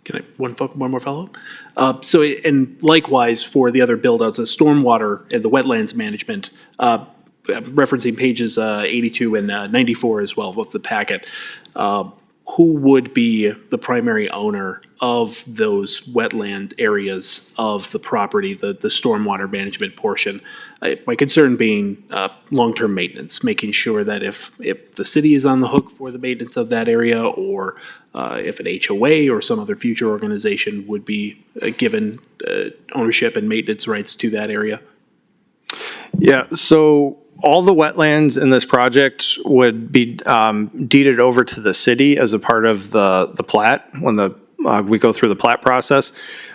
Can I, one more follow-up? And likewise for the other build-outs, the stormwater and the wetlands management, referencing pages 82 and 94 as well of the packet, who would be the primary owner of those wetland areas of the property, the stormwater management portion? My concern being long-term maintenance, making sure that if the city is on the hook for the maintenance of that area, or if an HOA or some other future organization would be given ownership and maintenance rights to that area. Yeah, so all the wetlands in this project would be deeded over to the city as a part of the plat when we go through the plat process.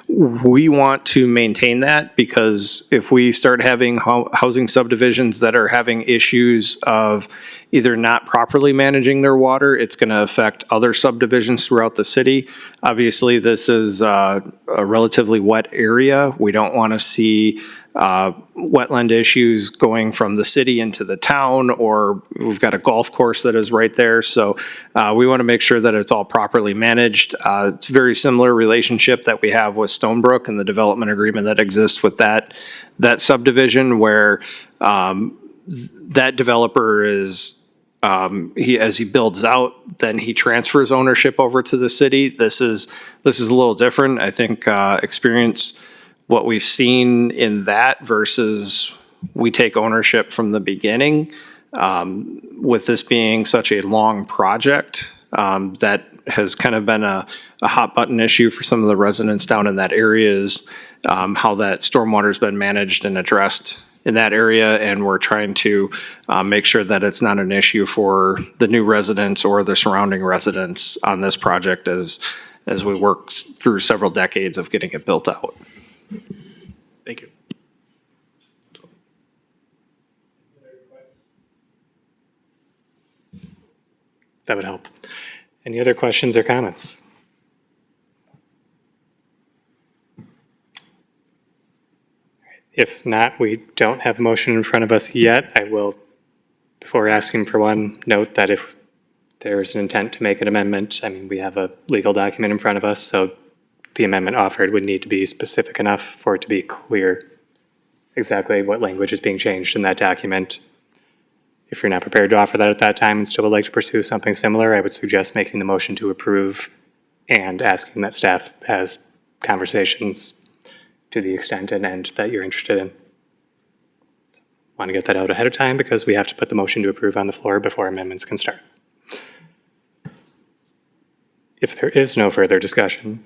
We want to maintain that, because if we start having housing subdivisions that are having issues of either not properly managing their water, it's going to affect other subdivisions throughout the city. Obviously, this is a relatively wet area. We don't want to see wetland issues going from the city into the town, or we've got a golf course that is right there. So we want to make sure that it's all properly managed. It's a very similar relationship that we have with Stonebrook and the development agreement that exists with that subdivision, where that developer is, as he builds out, then he transfers ownership over to the city. This is a little different. I think experience what we've seen in that versus we take ownership from the beginning. With this being such a long project, that has kind of been a hot button issue for some of the residents down in that area, is how that stormwater has been managed and addressed that area, and we're trying to make sure that it's not an issue for the new residents or the surrounding residents on this project as we work through several decades of getting it built out. Thank you. That would help. Any other questions or comments? If not, we don't have a motion in front of us yet. I will, before asking for one, note that if there's an intent to make an amendment, I mean, we have a legal document in front of us, so the amendment offered would need to be specific enough for it to be clear exactly what language is being changed in that document. If you're not prepared to offer that at that time and still would like to pursue something similar, I would suggest making the motion to approve and asking that staff has conversations to the extent and end that you're interested in. Want to get that out ahead of time because we have to put the motion to approve on the floor before amendments can start. If there is no further discussion,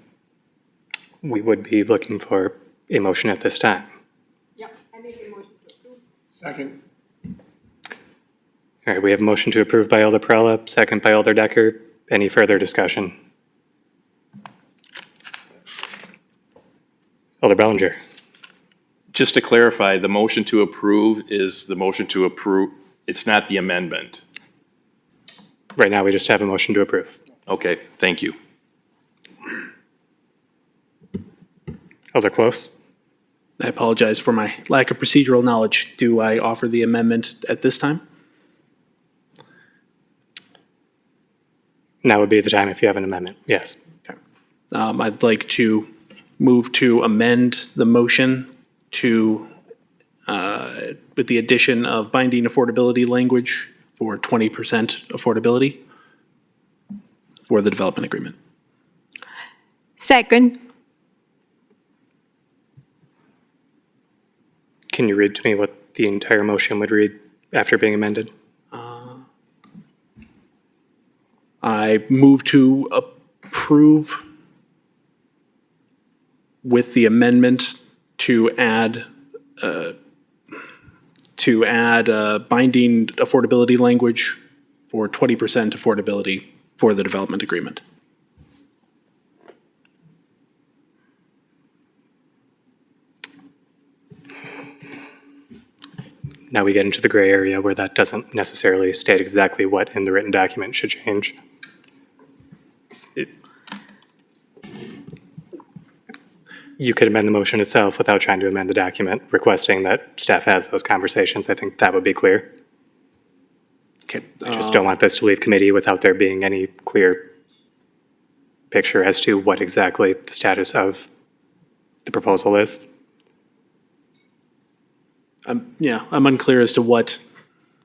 we would be looking for a motion at this time. Yep, I make a motion to approve. Second. All right, we have a motion to approve by Alder Perrella, second by Alder Decker. Any further discussion? Alder Bellinger. Just to clarify, the motion to approve is the motion to approve, it's not the amendment. Right now, we just have a motion to approve. Okay, thank you. Alder Close. I apologize for my lack of procedural knowledge. Do I offer the amendment at this time? Now would be the time if you have an amendment, yes. I'd like to move to amend the motion to, with the addition of binding affordability language for 20% affordability for the development agreement. Second. Can you read to me what the entire motion would read after being amended? I move to approve with the amendment to add binding affordability language for 20% affordability for the development agreement. Now we get into the gray area where that doesn't necessarily state exactly what in the written document should change. You could amend the motion itself without trying to amend the document, requesting that staff has those conversations. I think that would be clear. Okay. I just don't want this to leave committee without there being any clear picture as to what exactly the status of the proposal is. Yeah, I'm unclear as to what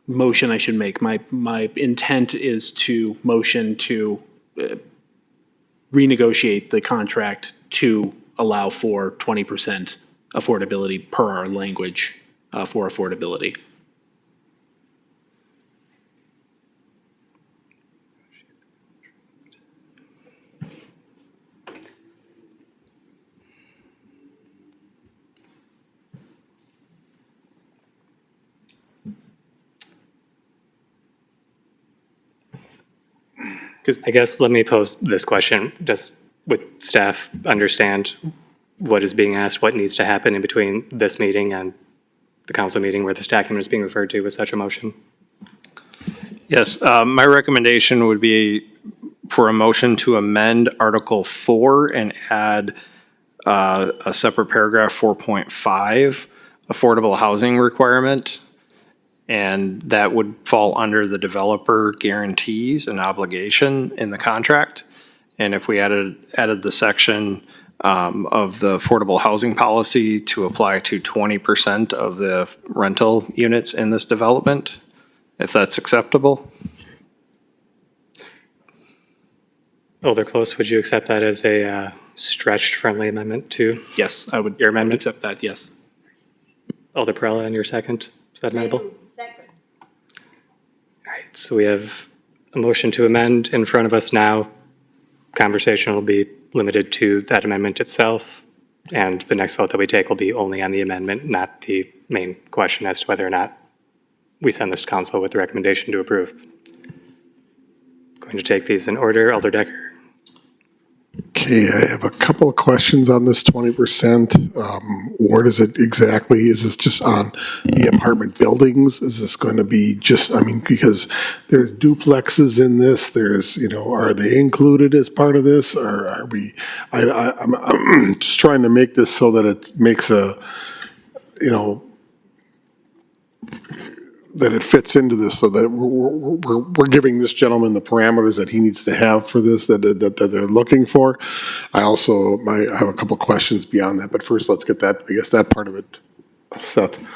motion I should make. My intent is to motion to renegotiate the contract to allow for 20% affordability per our language for affordability. I guess let me pose this question. Would staff understand what is being asked, what needs to happen in between this meeting and the council meeting where this document is being referred to with such a motion? Yes, my recommendation would be for a motion to amend Article 4 and add a separate paragraph 4.5, affordable housing requirement. And that would fall under the developer guarantees and obligation in the contract. And if we added the section of the affordable housing policy to apply to 20% of the rental units in this development, if that's acceptable. Alder Close, would you accept that as a stretched friendly amendment to Yes, I would. your amendment? Accept that, yes. Alder Perrella on your second, is that amenable? Second. All right, so we have a motion to amend in front of us now. Conversation will be limited to that amendment itself. And the next vote that we take will be only on the amendment, not the main question as to whether or not we send this to council with the recommendation to approve. Going to take these in order. Alder Decker. Okay, I have a couple of questions on this 20%. Where does it exactly, is this just on the apartment buildings? Is this going to be just, I mean, because there's duplexes in this, there's, are they included as part of this? Or are we, I'm just trying to make this so that it makes a, that it fits into this, so that we're giving this gentleman the parameters that he needs to have for this, that they're looking for. I have a couple of questions beyond that, but first let's get that, I guess, that part of it, Seth.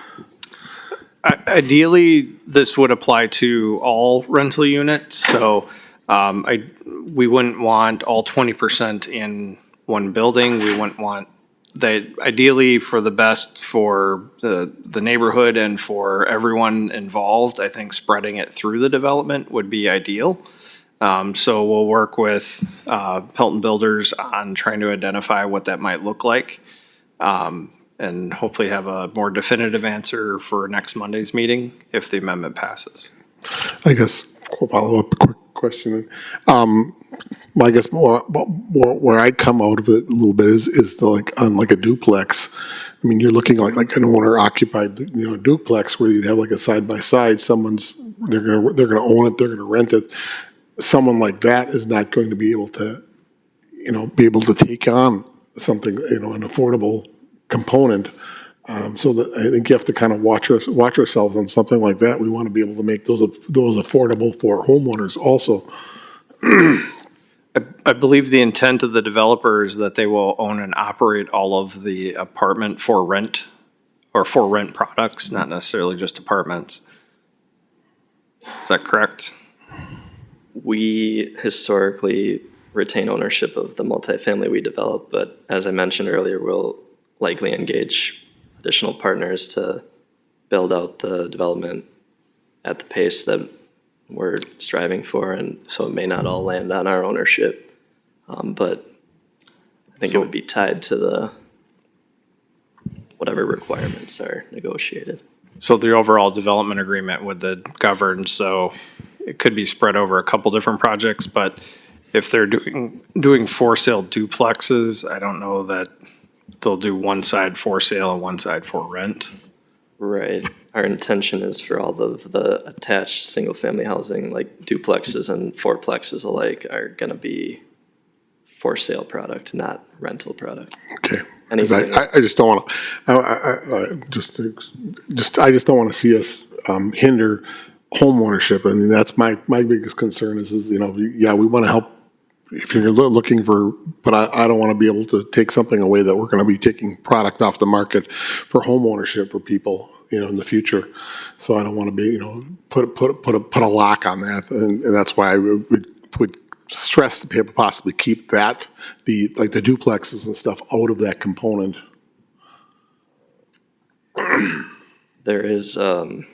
Ideally, this would apply to all rental units, so we wouldn't want all 20% in one building. We wouldn't want ideally, for the best for the neighborhood and for everyone involved, I think spreading it through the development would be ideal. So we'll work with Pelton Builders on trying to identify what that might look like, and hopefully have a more definitive answer for next Monday's meeting if the amendment passes. I guess, follow-up quick question. I guess more where I come out of it a little bit is the, on a duplex. I mean, you're looking like an owner occupied, duplex where you'd have a side by side. They're gonna own it, they're gonna rent it. Someone like that is not going to be able to, take on something, an affordable component. So that I think you have to kind of watch ourselves on something like that. We want to be able to make those affordable for homeowners also. I believe the intent of the developer is that they will own and operate all of the apartment for rent or for rent products, not necessarily just apartments. Is that correct? We historically retain ownership of the multifamily we develop, but as I mentioned earlier, we'll likely engage additional partners to build out the development at the pace that we're striving for, and so it may not all land on our ownership, but I think it would be tied to the whatever requirements are negotiated. So the overall development agreement would govern, so it could be spread over a couple different projects, but if they're doing for sale duplexes, I don't know that they'll do one side for sale and one side for rent. Right. Our intention is for all of the attached single-family housing, like duplexes and fourplexes alike, are going to be for sale product, not rental product. Okay. I just don't want to. I just don't want to see us hinder homeownership. I mean, that's my biggest concern is we want to help. If you're looking for, but I don't want to be able to take something away that we're going to be taking product off the market for home ownership for people, in the future. So I don't want to be, put a lock on that, and that's why I would stress to people possibly keep that the duplexes and stuff out of that component. There is, from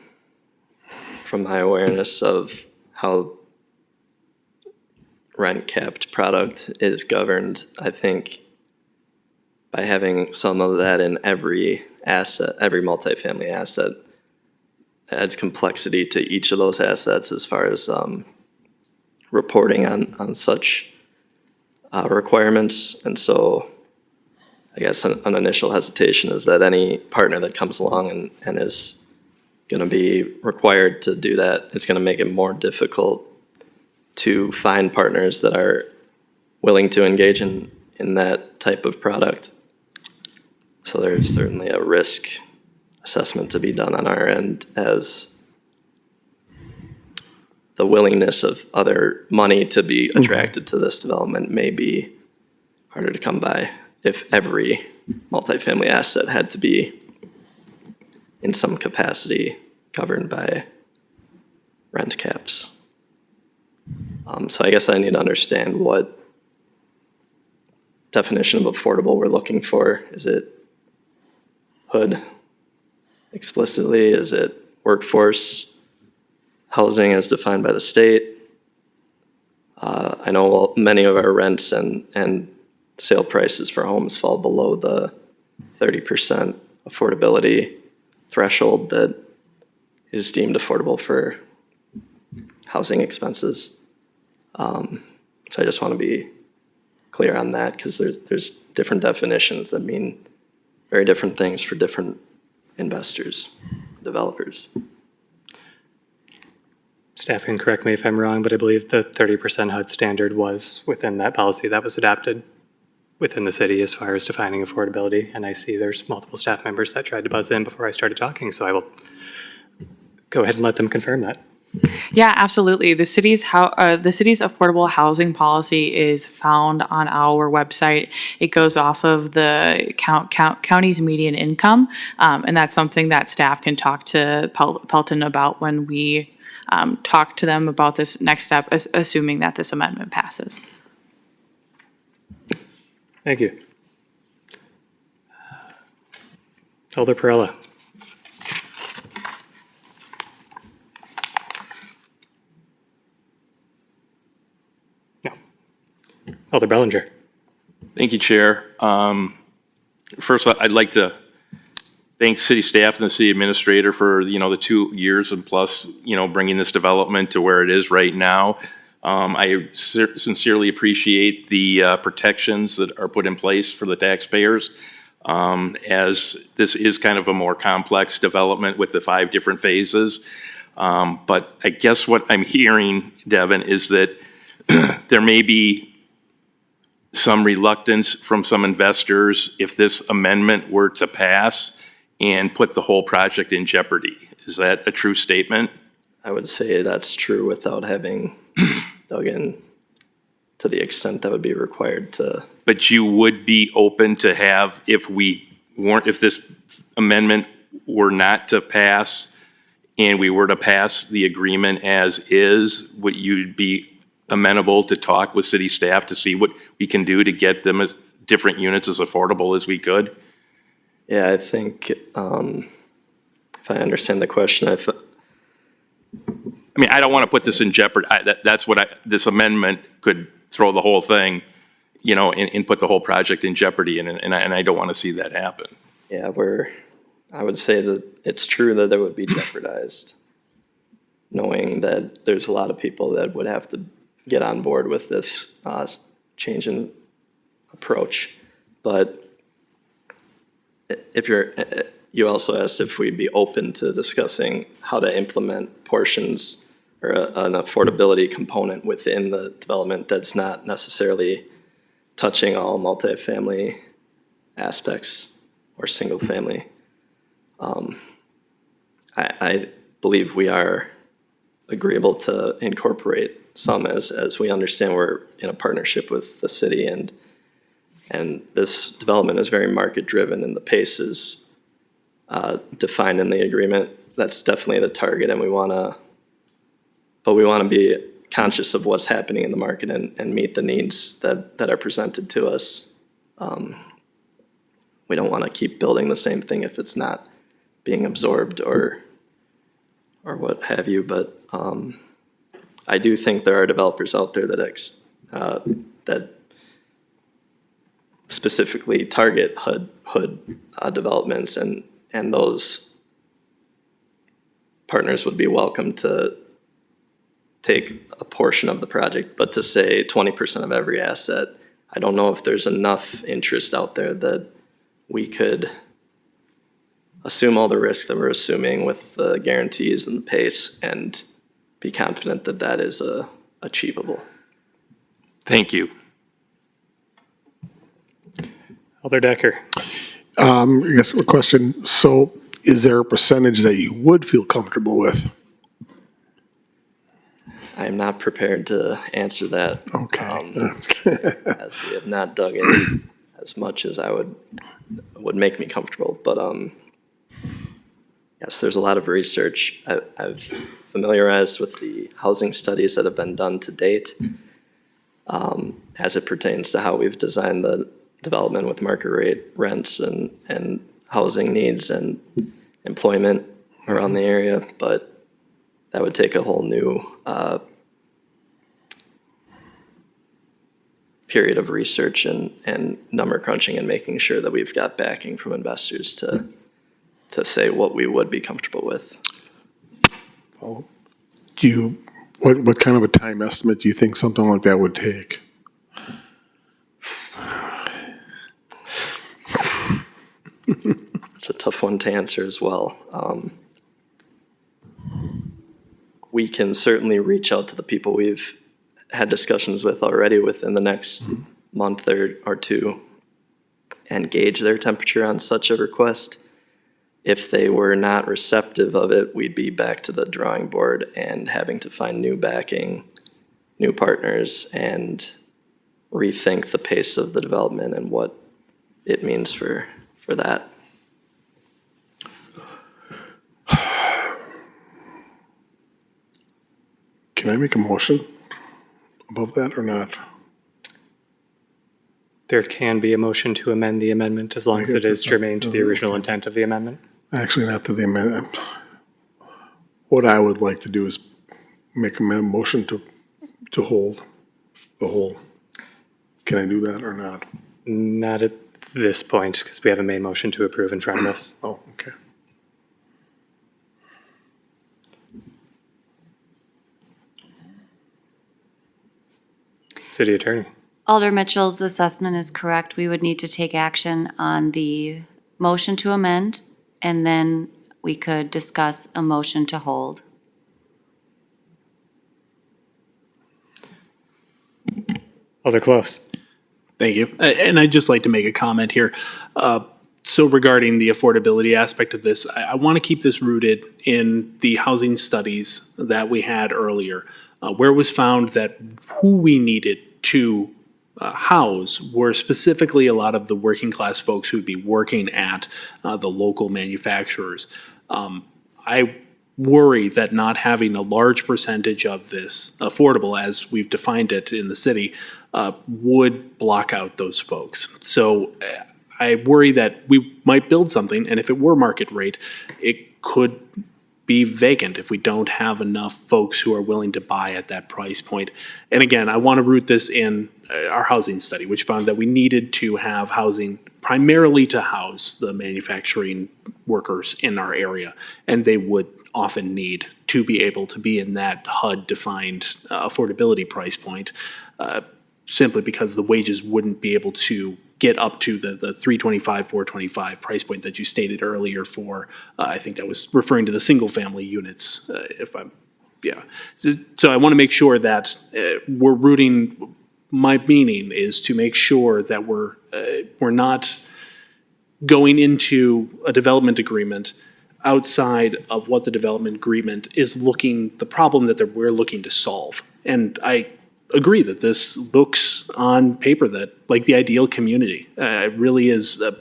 my awareness of how rent capped product is governed, I think by having some of that in every asset, every multifamily asset, adds complexity to each of those assets as far as reporting on such requirements. And so I guess an initial hesitation is that any partner that comes along and is going to be required to do that, it's going to make it more difficult to find partners that are willing to engage in that type of product. So there's certainly a risk assessment to be done on our end, as the willingness of other money to be attracted to this development may be harder to come by if every multifamily asset had to be in some capacity governed by rent caps. So I guess I need to understand what definition of affordable we're looking for. Is it HUD explicitly? Is it workforce housing as defined by the state? I know many of our rents and sale prices for homes fall below the 30% affordability threshold that is deemed affordable for housing expenses. So I just want to be clear on that, because there's different definitions that mean very different things for different investors, developers. Staff can correct me if I'm wrong, but I believe the 30% HUD standard was within that policy that was adopted within the city as far as defining affordability. And I see there's multiple staff members that tried to buzz in before I started talking, so I will go ahead and let them confirm that. Yeah, absolutely. The city's affordable housing policy is found on our website. It goes off of the county's median income, and that's something that staff can talk to Pelton about when we talk to them about this next step, assuming that this amendment passes. Thank you. Alder Perella. No. Alder Bellinger. Thank you, Chair. First, I'd like to thank city staff and the city administrator for, the 2 years and plus, bringing this development to where it is right now. I sincerely appreciate the protections that are put in place for the taxpayers, as this is kind of a more complex development with the 5 different phases. But I guess what I'm hearing, Devin, is that there may be some reluctance from some investors if this amendment were to pass and put the whole project in jeopardy. Is that a true statement? I would say that's true without having dug in to the extent that would be required to. But you would be open to have, if this amendment were not to pass and we were to pass the agreement as is, would you be amenable to talk with city staff to see what we can do to get them different units as affordable as we could? Yeah, I think if I understand the question, I mean, I don't want to put this in jeopardy. That's what this amendment could throw the whole thing, and put the whole project in jeopardy, and I don't want to see that happen. Yeah, I would say that it's true that it would be jeopardized, knowing that there's a lot of people that would have to get on board with this change in approach. But you also asked if we'd be open to discussing how to implement portions or an affordability component within the development that's not necessarily touching all multifamily aspects or single family. I believe we are agreeable to incorporate some as we understand we're in a partnership with the city, and this development is very market driven and the pace is defined in the agreement. That's definitely the target, and we want to be conscious of what's happening in the market and meet the needs that are presented to us. We don't want to keep building the same thing if it's not being absorbed or what have you, but I do think there are developers out there that specifically target HUD developments, and those partners would be welcome to take a portion of the project, but to say 20% of every asset, I don't know if there's enough interest out there that we could assume all the risks that we're assuming with the guarantees and the pace and be confident that that is achievable. Thank you. Alder Decker. I guess a question. So is there a percentage that you would feel comfortable with? I am not prepared to answer that. Okay. As we have not dug in as much as would make me comfortable. But yes, there's a lot of research. I've familiarized with the housing studies that have been done to date as it pertains to how we've designed the development with market rate rents and housing needs and employment around the area. But that would take a whole new period of research and number crunching and making sure that we've got backing from investors to say what we would be comfortable with. What kind of a time estimate do you think something like that would take? It's a tough one to answer as well. We can certainly reach out to the people we've had discussions with already within the next month or two and gauge their temperature on such a request. If they were not receptive of it, we'd be back to the drawing board and having to find new backing, new partners, and rethink the pace of the development and what it means for that. Can I make a motion above that or not? There can be a motion to amend the amendment as long as it is germane to the original intent of the amendment. Actually, not to the amendment. What I would like to do is make a motion to hold the whole. Can I do that or not? Not at this point, because we have a main motion to approve in front of us. Oh, okay. City Attorney. Alder Mitchell's assessment is correct. We would need to take action on the motion to amend, and then we could discuss a motion to hold. Alder Close. Thank you. And I'd just like to make a comment here. So regarding the affordability aspect of this, I want to keep this rooted in the housing studies that we had earlier, where it was found that who we needed to house were specifically a lot of the working class folks who would be working at the local manufacturers. I worry that not having a large percentage of this affordable, as we've defined it in the city, would block out those folks. So I worry that we might build something, and if it were market rate, it could be vacant if we don't have enough folks who are willing to buy at that price point. And again, I want to root this in our housing study, which found that we needed to have housing primarily to house the manufacturing workers in our area, and they would often need to be able to be in that HUD-defined affordability price point, simply because the wages wouldn't be able to get up to the 325, 425 price point that you stated earlier for, I think that was referring to the single-family units, if I'm, yeah. So I want to make sure that we're rooting, my meaning is to make sure that we're not going into a development agreement outside of what the development agreement is the problem that we're looking to solve. And I agree that this looks on paper that like the ideal community. It really is a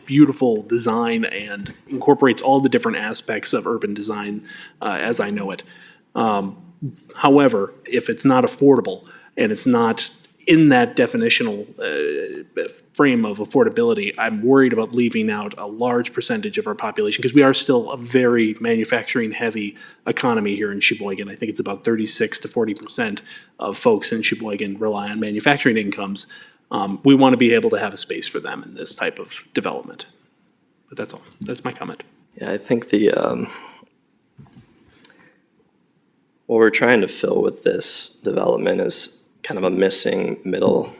beautiful design and incorporates all the different aspects of urban design as I know it. However, if it's not affordable and it's not in that definitional frame of affordability, I'm worried about leaving out a large percentage of our population because we are still a very manufacturing-heavy economy here in Sheboygan. I think it's about 36 to 40% of folks in Sheboygan rely on manufacturing incomes. We want to be able to have a space for them in this type of development. But that's all. That's my comment. Yeah, I think what we're trying to fill with this development is kind of a missing middle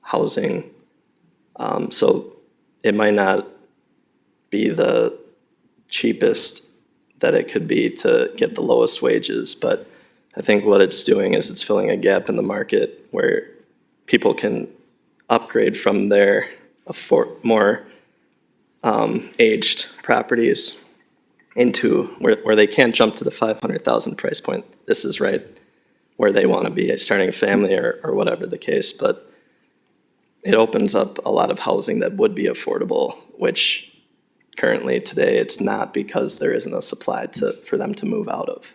housing. So it might not be the cheapest that it could be to get the lowest wages, but I think what it's doing is it's filling a gap in the market where people can upgrade from their more aged properties into where they can't jump to the 500,000 price point. This is right where they want to be, starting a family or whatever the case, but it opens up a lot of housing that would be affordable, which currently today it's not because there isn't a supply for them to move out of.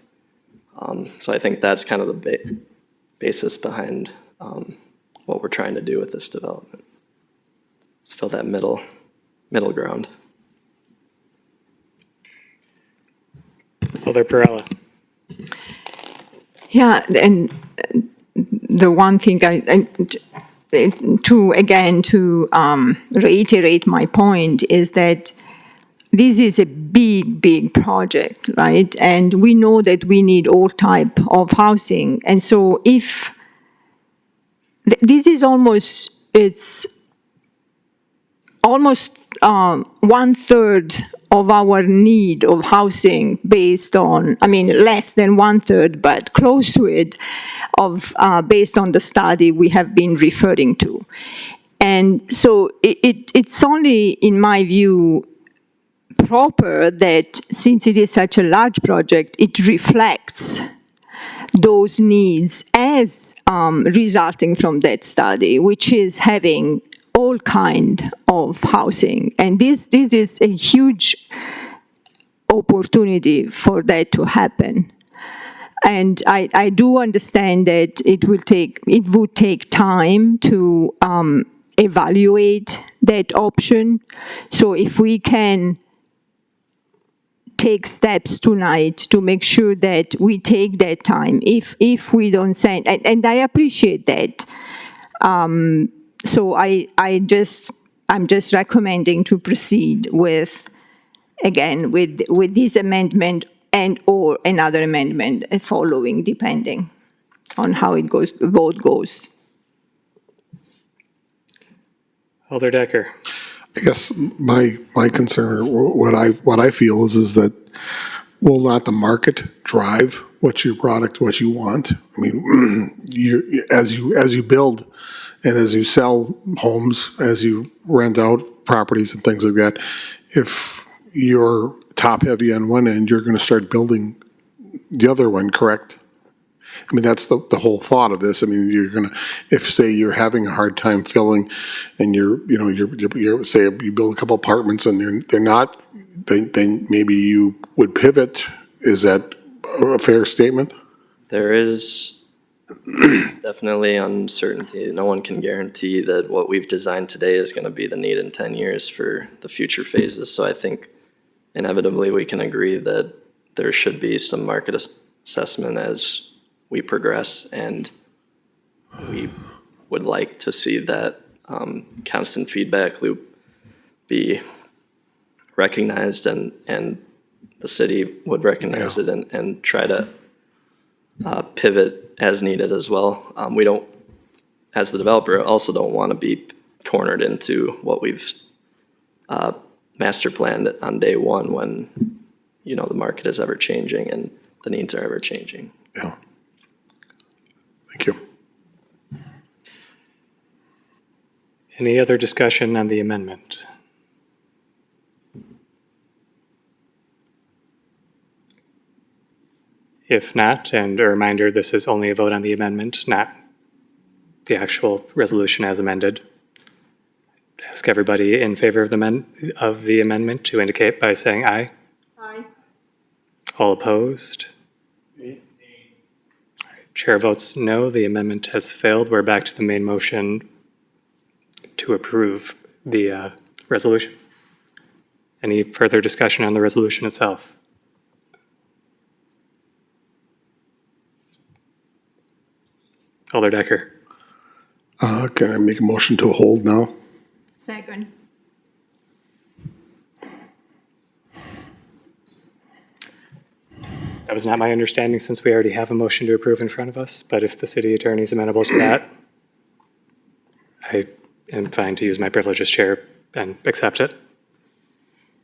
So I think that's kind of the basis behind what we're trying to do with this development. Let's fill that middle ground. Alder Perella. Yeah, and the one thing reiterate my point is that this is a big, big project, right? And we know that we need all type of housing. And so if this is it's almost 1/3 of our need of housing based on, I mean, less than 1/3, but close to it, of based on the study we have been referring to. And so it's only, in my view, proper that since it is such a large project, it reflects those needs as resulting from that study, which is having all kind of housing. And this is a huge opportunity for that to happen. And I do understand that it would take time to evaluate that option. So if we can take steps tonight to make sure that we take that time, if we don't send, and I appreciate that. So I'm just recommending to proceed with, again, with this amendment and or another amendment following, depending on how it goes, the vote goes. Alder Decker. I guess my concern, or what I feel is that will not the market drive what your product, what you want? I mean, as you build and as you sell homes, as you rent out properties and things like that, if you're top heavy on one end, you're going to start building the other one, correct? I mean, that's the whole thought of this. I mean, you're gonna, if say you're having a hard time filling, and you're say you build a couple apartments and they're not, then maybe you would pivot. Is that a fair statement? There is definitely uncertainty. No one can guarantee that what we've designed today is going to be the need in 10 years for the future phases. So I think inevitably we can agree that there should be some market assessment as we progress, and we would like to see that constant feedback loop be recognized, and the city would recognize it and try to pivot as needed as well. We don't, as the developer, also don't want to be cornered into what we've master planned on day one when, the market is ever changing and the needs are ever changing. Yeah. Thank you. Any other discussion on the amendment? If not, and a reminder, this is only a vote on the amendment, not the actual resolution as amended. Ask everybody in favor of the amendment to indicate by saying aye. Aye. All opposed? Chair votes no, the amendment has failed. We're back to the main motion to approve the resolution. Any further discussion on the resolution itself? Alder Decker. Can I make a motion to hold now? Second. That was not my understanding, since we already have a motion to approve in front of us, but if the city attorney is amenable to that, I am fine to use my privilege as chair and accept it.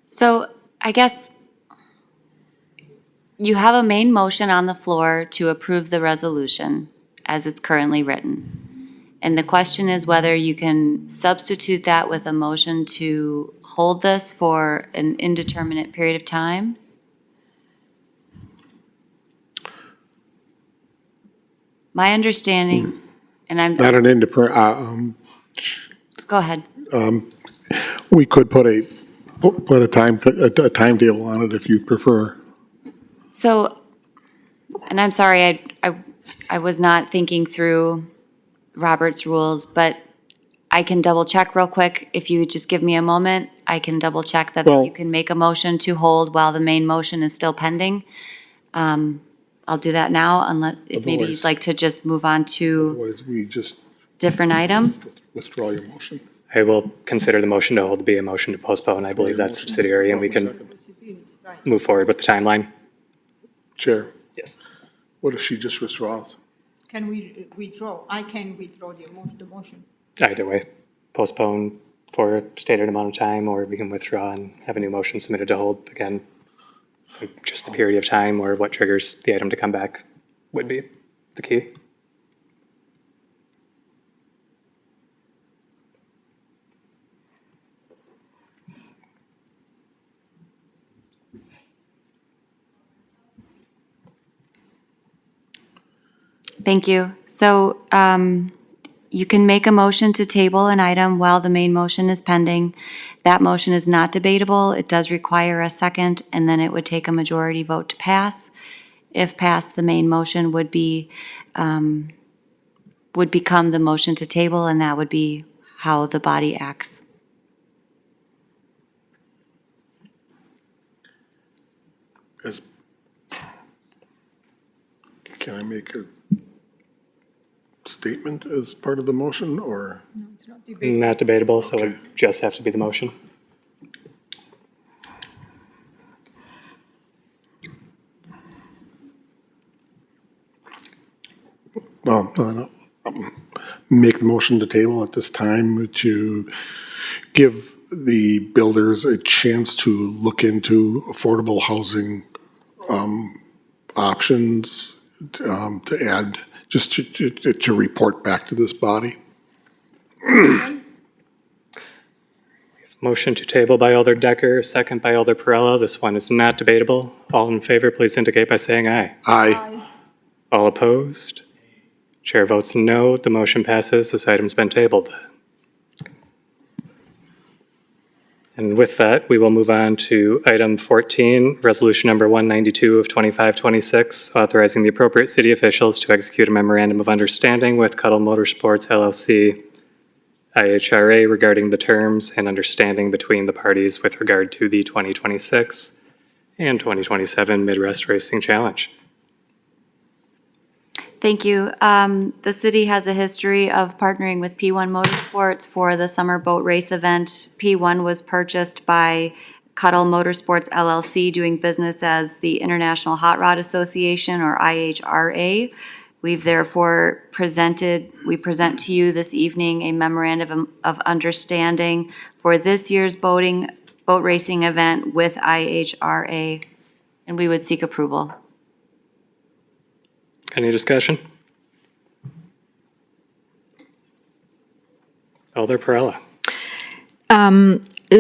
So I guess you have a main motion on the floor to approve the resolution as it's currently written. And the question is whether you can substitute that with a motion to hold this for an indeterminate period of time. My understanding, and I'm. Not an independent, Go ahead. we could put a timetable on it if you prefer. So, and I'm sorry, I was not thinking through Robert's rules, but I can double check real quick. If you just give me a moment, I can double check that Well- you can make a motion to hold while the main motion is still pending. I'll do that now, unless, if maybe you'd Otherwise- like to just move on to, Otherwise, we just different item. Withdraw your motion. I will consider the motion to hold to be a motion to postpone. I believe that's subsidiary, and we can move forward with the timeline. Chair, Yes. what if she just withdraws? Can we withdraw? I can withdraw the motion. Either way, postpone for a stated amount of time, or we can withdraw and have a new motion submitted to hold. Again, just the period of time or what triggers the item to come back would be the key. Thank you. So you can make a motion to table an item while the main motion is pending. That motion is not debatable. It does require a second, and then it would take a majority vote to pass. If passed, the main motion would become the motion to table, and that would be how the body acts. Can I make a statement as part of the motion, or? Not debatable, so it Okay. would just have to be the motion. Well, no. Make the motion to table at this time to give the builders a chance to look into affordable housing options, to add, just to report back to this body. Motion to table by Alder Decker, second by Alder Perrella. This one is not debatable. All in favor, please indicate by saying aye. Aye. All opposed? Chair votes no. The motion passes. This item's been tabled. And with that, we will move on to item 14, resolution number 192 of 2526, authorizing the appropriate city officials to execute a memorandum of understanding with Cuddle Motorsports LLC, IHRA, regarding the terms and understanding between the parties with regard to the 2026 and 2027 Midwest Racing Challenge. Thank you. The city has a history of partnering with P1 Motorsports for the summer boat race event. P1 was purchased by Cuddle Motorsports LLC, doing business as the International Hot Rod Association, or IHRA. We've therefore present to you this evening a memorandum of understanding for this year's boat racing event with IHRA, and we would seek approval. Any discussion? Alder Perrella.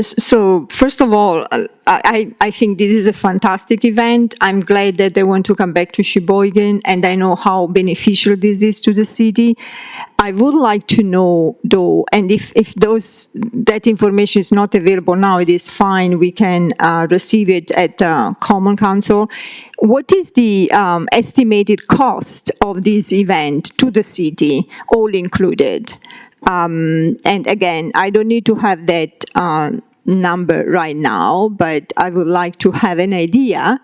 So first of all, I think this is a fantastic event. I'm glad that they want to come back to Sheboygan, and I know how beneficial this is to the city. I would like to know, though, and if that information is not available now, it is fine. We can receive it at Common Council. What is the estimated cost of this event to the city, all included? And again, I don't need to have that number right now, but I would like to have an idea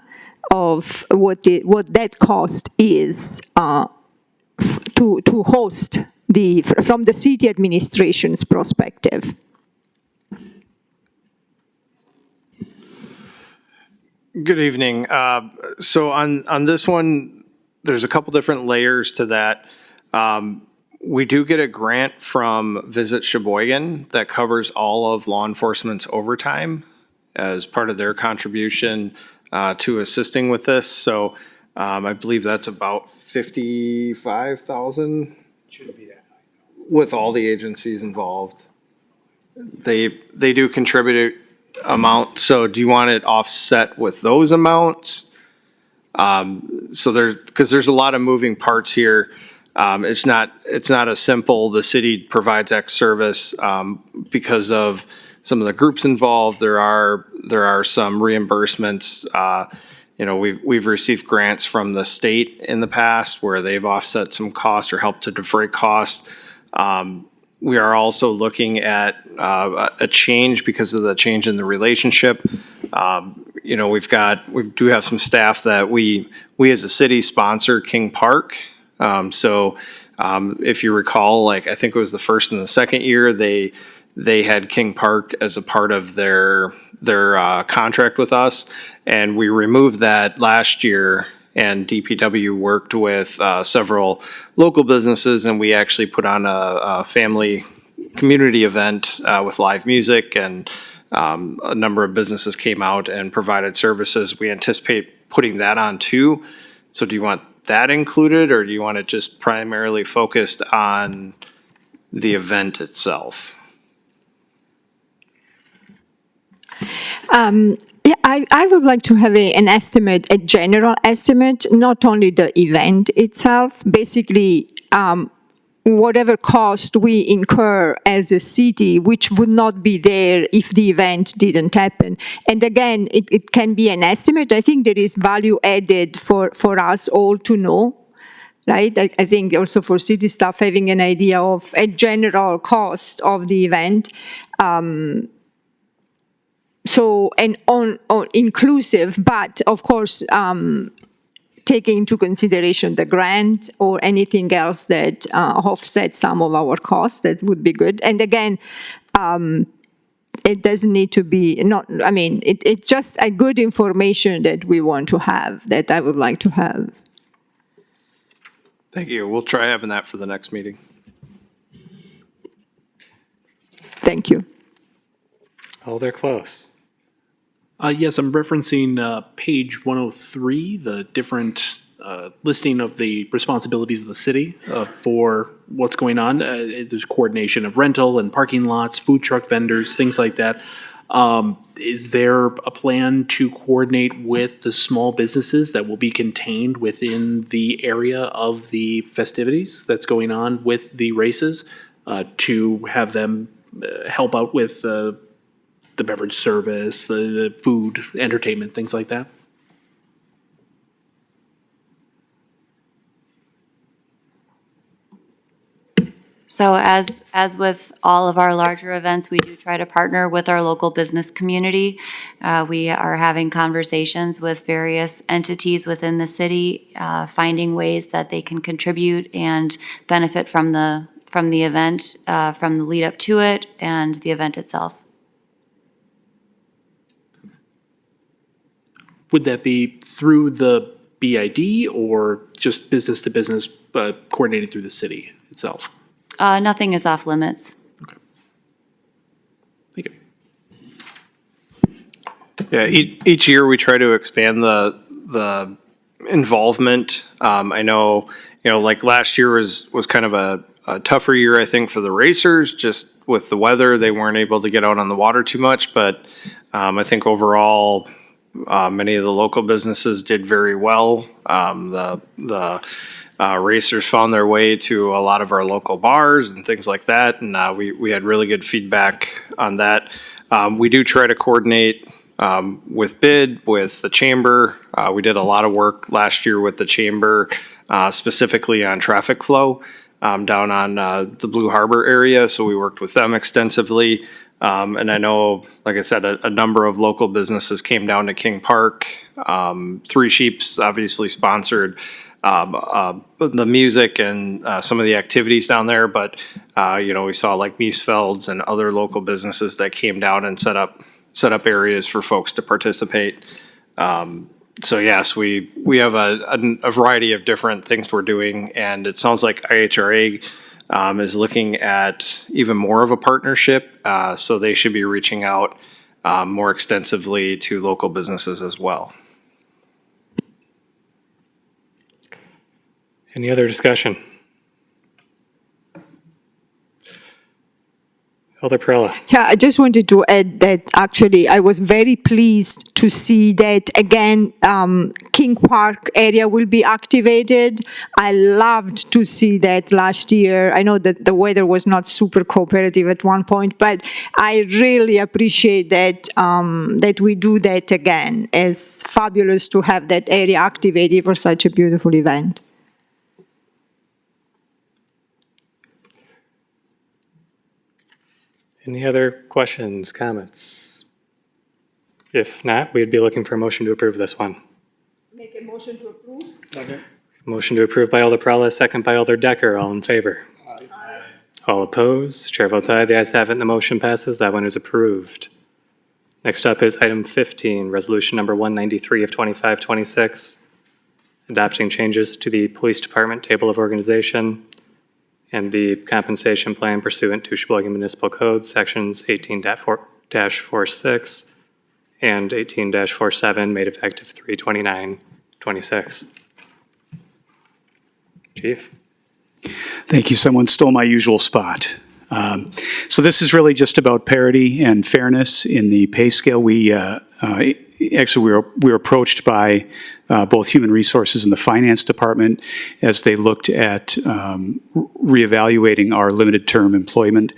of what that cost is to host from the city administration's perspective. Good evening. So on this one, there's a couple different layers to that. We do get a grant from Visit Sheboygan that covers all of law enforcement's overtime as part of their contribution to assisting with this. So I believe that's about $55,000 with all the agencies involved. They do contribute amount. So do you want it offset with those amounts? Because there's a lot of moving parts here. It's not a simple, the city provides X service, because of some of the groups involved. There are some reimbursements. We've received grants from the state in the past where they've offset some costs or helped to defray costs. We are also looking at a change because of the change in the relationship. We do have some staff that we as a city sponsor King Park. So If you recall, like, I think it was the first and the second year, they had King Park as a part of their contract with us, and we removed that last year. And DPW worked with several local businesses, and we actually put on a family community event with live music, and a number of businesses came out and provided services. We anticipate putting that on too. So do you want that included, or do you want it just primarily focused on the event itself? Yeah, I would like to have an estimate, a general estimate, not only the event itself, basically whatever cost we incur as a city, which would not be there if the event didn't happen. And again, it can be an estimate. I think there is value added for us all to know. Right? I think also for city staff having an idea of a general cost of the event. So, and on inclusive, but of course, taking into consideration the grant or anything else that offsets some of our costs, that would be good. And again, it doesn't need to be, it's just a good information that we want to have, that I would like to have. Thank you. We'll try having that for the next meeting. Thank you. Oh, they're close. Yes, I'm referencing page 103, the different listing of the responsibilities of the city for what's going on. There's coordination of rental and parking lots, food truck vendors, things like that. Is there a plan to coordinate with the small businesses that will be contained within the area of the festivities that's going on with the races to have them help out with the beverage service, the food, entertainment, things like that? So as with all of our larger events, we do try to partner with our local business community. We are having conversations with various entities within the city, finding ways that they can contribute and benefit from the event, from the lead up to it and the event itself. Would that be through the BID or just business to business, coordinated through the city itself? Nothing is off limits. Okay. Thank you. Yeah, each year we try to expand the involvement. I know, like last year was kind of a tougher year, I think, for the racers. Just with the weather, they weren't able to get out on the water too much. But I think overall, many of the local businesses did very well. The racers found their way to a lot of our local bars and things like that, and we had really good feedback on that. We do try to coordinate with BID, with the chamber. We did a lot of work last year with the chamber, specifically on traffic flow down on the Blue Harbor area, so we worked with them extensively. And I know, like I said, a number of local businesses came down to King Park. Three Sheeps obviously sponsored the music and some of the activities down there, but we saw like Miesfeld's and other local businesses that came down and set up areas for folks to participate. So yes, we have a variety of different things we're doing, and it sounds like IHRA is looking at even more of a partnership, so they should be reaching out more extensively to local businesses as well. Any other discussion? Elder Perella. Yeah, I just wanted to add that actually I was very pleased to see that again, King Park area will be activated. I loved to see that last year. I know that the weather was not super cooperative at one point, but I really appreciate that that we do that again. It's fabulous to have that area activated for such a beautiful event. Any other questions, comments? If not, we'd be looking for a motion to approve this one. Make a motion to approve. Motion to approve by Alder Perrella, second by Alder Decker. All in favor? All opposed? Chair votes aye. The ayes have it, and the motion passes. That one is approved. Next up is item 15, resolution number 193 of 2526, adopting changes to the Police Department Table of Organization and the compensation plan pursuant to Sheboygan Municipal Code, sections 18-46 and 18-47, made effective 3/29/26. Chief? Thank you. Someone stole my usual spot. So this is really just about parity and fairness in the pay scale. We were approached by both Human Resources and the Finance Department as they looked at reevaluating our limited term employment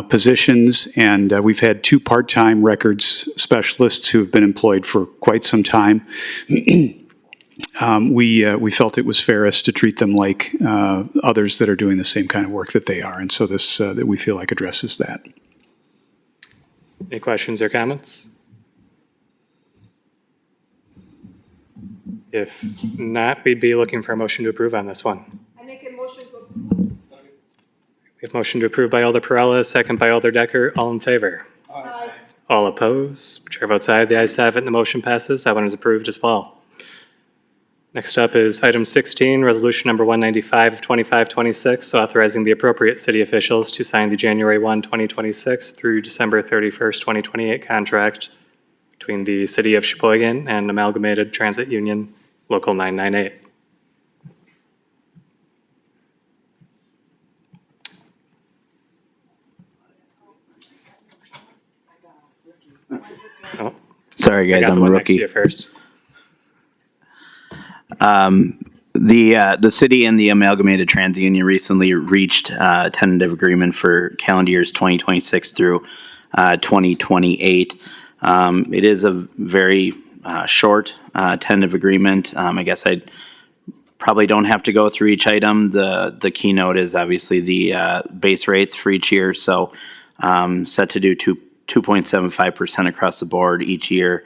positions, and we've had 2 part-time records specialists who have been employed for quite some time. We felt it was fairest to treat them like others that are doing the same kind of work that they are, and so this that we feel like addresses that. Any questions or comments? If not, we'd be looking for a motion to approve on this one. I make a motion to approve. We have motion to approve by Alder Perrella, second by Alder Decker. All in favor? Aye. All opposed? Chair votes aye. The ayes have it, and the motion passes. That one is approved as well. Next up is item 16, resolution number 195 of 2526, authorizing the appropriate city officials to sign the January 1, 2026 through December 31st, 2028 contract between the City of Sheboygan and Amalgamated Transit Union, Local 998. Oh, Sorry, I guys, got the I'm a one next to rookie. you first. The city and the Amalgamated Transit Union recently reached a tentative agreement for calendar years 2026 through 2028. It is a very short tentative agreement. I guess I probably don't have to go through each item. The keynote is obviously the base rates for each year. So set to do 2.75% across the board each year,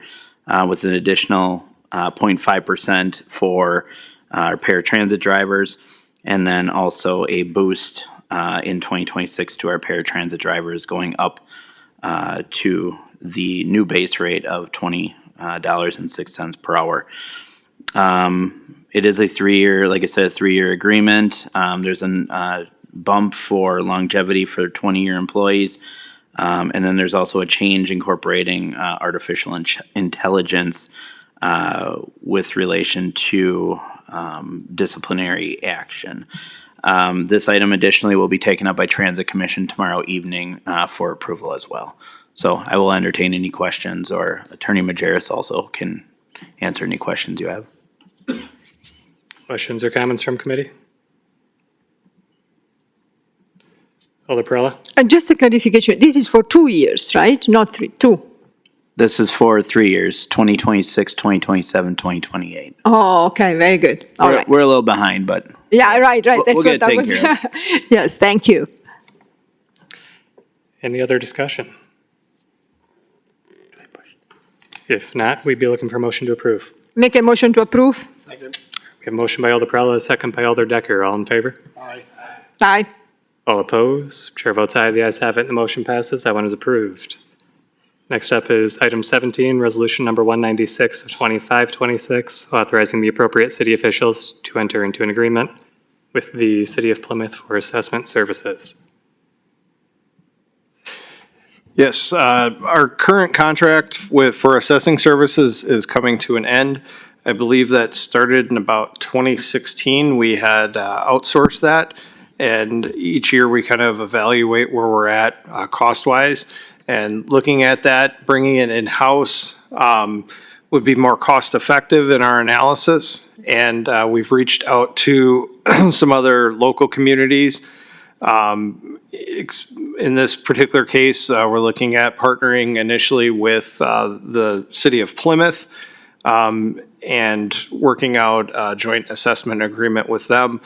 with an additional 0.5% for our paratransit drivers, and then also a boost in 2026 to our paratransit drivers, going up to the new base rate of $20.06 per hour. It is a 3-year, like I said, a 3-year agreement. There's a bump for longevity for 20-year employees. And then there's also a change incorporating artificial intelligence with relation to disciplinary action. This item additionally will be taken up by Transit Commission tomorrow evening for approval as well. So I will entertain any questions, or Attorney Majerus also can answer any questions you have. Questions or comments from committee? Alder Perrella? Just a clarification, this is for 2 years, right? Not 3, 2. This is for 3 years, 2026, 2027, 2028. Oh, okay, very good. All right. We're a little behind, but Yeah, right. That's we'll get what I it was. taken care of. Yes, thank you. Any other discussion? If not, we'd be looking for a motion to approve. Make a motion to approve. We have a motion by Alder Perrella, a second by Alder Decker. All in favor? Aye. All opposed? Chair votes aye. The ayes have it, and the motion passes. That one is approved. Next up is item 17, resolution number 196 of 2526, authorizing the appropriate city officials to enter into an agreement with the City of Plymouth for assessment services. Yes, our current contract for assessing services is coming to an end. I believe that started in about 2016. We had outsourced that, and each year we kind of evaluate where we're at cost-wise. And looking at that, bringing it in-house would be more cost-effective in our analysis. And we've reached out to some other local communities. In this particular case, we're looking at partnering initially with the City of Plymouth and working out a joint assessment agreement with them.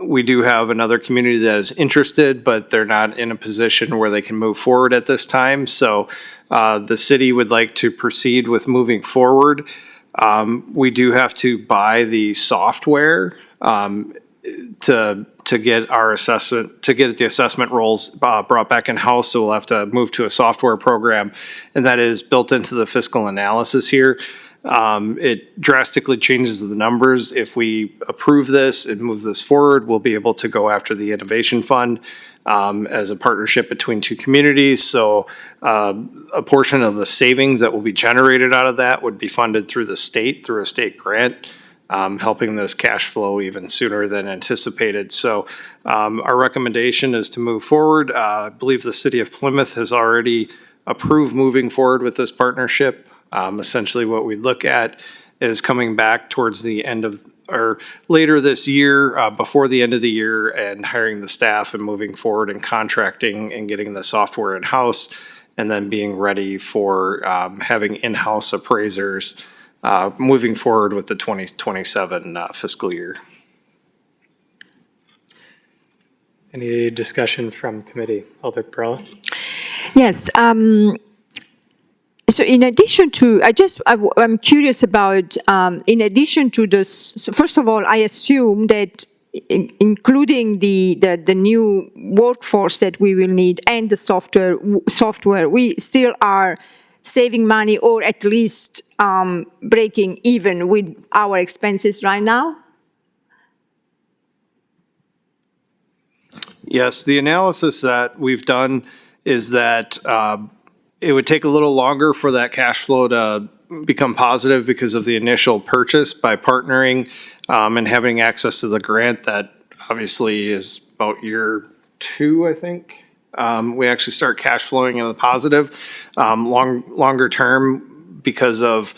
We do have another community that is interested, but they're not in a position where they can move forward at this time. So the city would like to proceed with moving forward. We do have to buy the software to get our assessment, to get the assessment roles brought back in-house, so we'll have to move to a software program, and that is built into the fiscal analysis here. It drastically changes the numbers. If we approve this and move this forward, we'll be able to go after the Innovation Fund as a partnership between two communities. So a portion of the savings that will be generated out of that would be funded through the state, through a state grant, helping this cash flow even sooner than anticipated. So our recommendation is to move forward. I believe the city of Plymouth has already approved moving forward with this partnership. Essentially what we look at is coming back towards the end of, or later this year, before the end of the year, and hiring the staff and moving forward and contracting and getting the software in-house, and then being ready for having in-house appraisers moving forward with the 2027 fiscal year. Any discussion from committee? Alder Perrella? Yes. So in addition to, I'm curious about, in addition to this, first of all, I assume that including the new workforce that we will need and the software, we still are saving money, or at least breaking even with our expenses right now? Yes, the analysis that we've done is that it would take a little longer for that cash flow to become positive because of the initial purchase. By partnering and having access to the grant, that obviously is about year 2, I think. We actually start cash flowing in the positive. Longer term, because of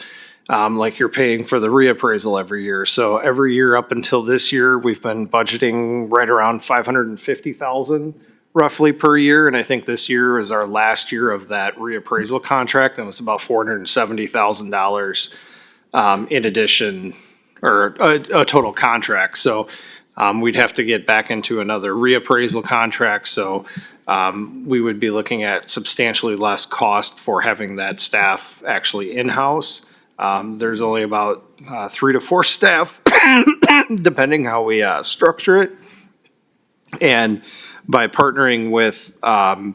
like you're paying for the reappraisal every year. So every year up until this year, we've been budgeting right around $550,000 roughly per year. And I think this year is our last year of that reappraisal contract. And it was about $470,000 in addition, or a total contract. So we'd have to get back into another reappraisal contract. So we would be looking at substantially less cost for having that staff actually in-house. There's only about 3 to 4 staff, depending how we structure it. And by partnering with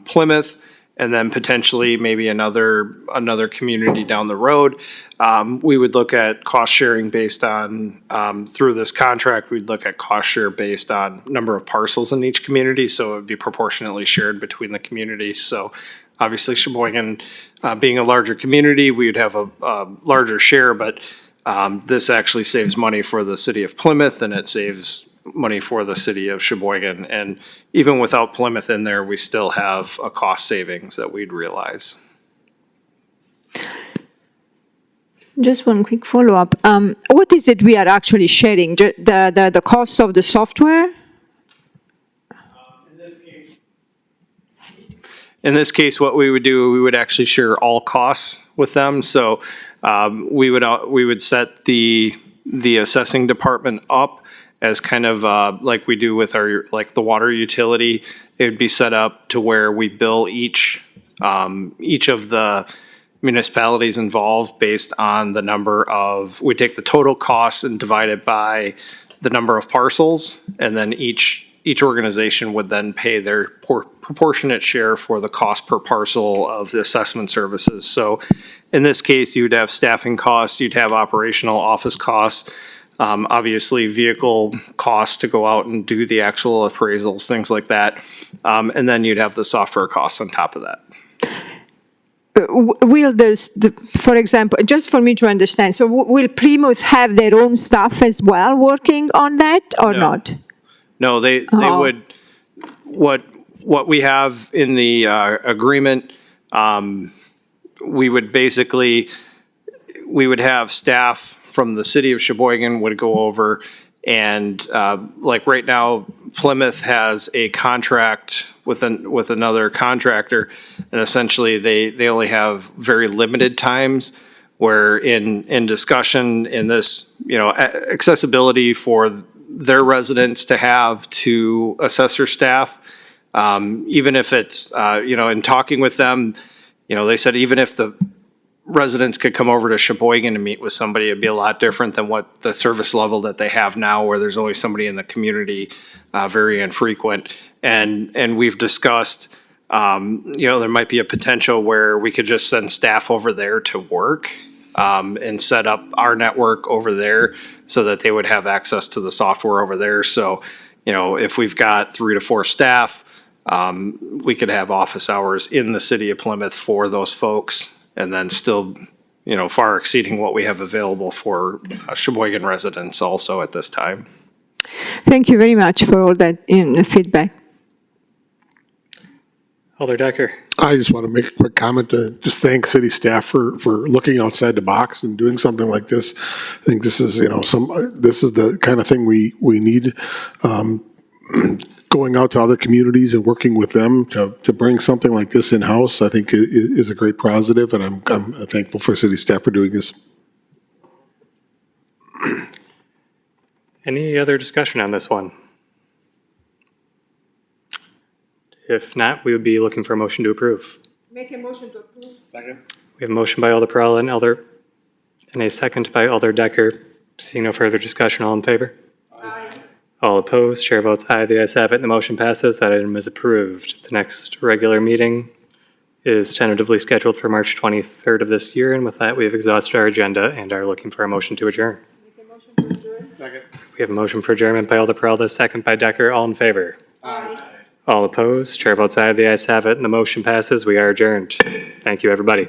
Plymouth, and then potentially maybe another community down the road, we would look at cost sharing based on, through this contract, we'd look at cost share based on number of parcels in each community, so it would be proportionately shared between the communities. So obviously Sheboygan, being a larger community, we would have a larger share, but this actually saves money for the city of Plymouth, and it saves money for the city of Sheboygan. And even without Plymouth in there, we still have a cost savings that we'd realize. Just one quick follow-up. What is it we are actually sharing? The cost of the software? In this case, what we would do, we would actually share all costs with them. So we would set the assessing department up as kind of like we do with our, like the water utility. It would be set up to where we bill each of the municipalities involved based on the number of, we take the total costs and divide it by the number of parcels, and then each organization would then pay their proportionate share for the cost per parcel of the assessment services. So in this case, you'd have staffing costs, you'd have operational office costs, obviously vehicle costs to go out and do the actual appraisals, things like that. And then you'd have the software costs on top of that. Will for example, just for me to understand, so will Plymouth have their own staff as well working on that or not? No, they would, what we have in the agreement, we would have staff from the city of Sheboygan would go over, and like right now, Plymouth has a contract with another contractor, and essentially they only have very limited times where in discussion in this, accessibility for their residents to have to assessor staff, even if it's, in talking with them, they said even if the residents could come over to Sheboygan and meet with somebody, it'd be a lot different than what the service level that they have now, where there's always somebody in the community, very infrequent. And we've discussed, there might be a potential where we could just send staff over there to work, and set up our network over there so that they would have access to the software over there. So, if we've got 3 to 4 staff, we could have office hours in the city of Plymouth for those folks, and then still, far exceeding what we have available for Sheboygan residents also at this time. Thank you very much for all that feedback. Alder Decker. I just want to make a quick comment to just thank city staff for looking outside the box and doing something like this. I think this is, this is the kind of thing we need, going out to other communities and working with them to bring something like this in-house, I think is a great positive, and I'm thankful for city staff for doing this. Any other discussion on this one? If not, we would be looking for a motion to approve. Make a motion to approve. Second. We have a motion by Alder Perrella and a second by Alder Decker. Seeing no further discussion, all in favor? Aye. All opposed, chair votes aye. The ayes have it, and the motion passes. That item is approved. The next regular meeting is tentatively scheduled for March 23rd of this year, and with that, we have exhausted our agenda and are looking for a motion to adjourn. Make a motion to adjourn. Second. We have a motion for adjournment by Alder Perrella, second by Decker. All in favor? Aye. All opposed, chair votes aye. The ayes have it, and the motion passes. We are adjourned. Thank you, everybody.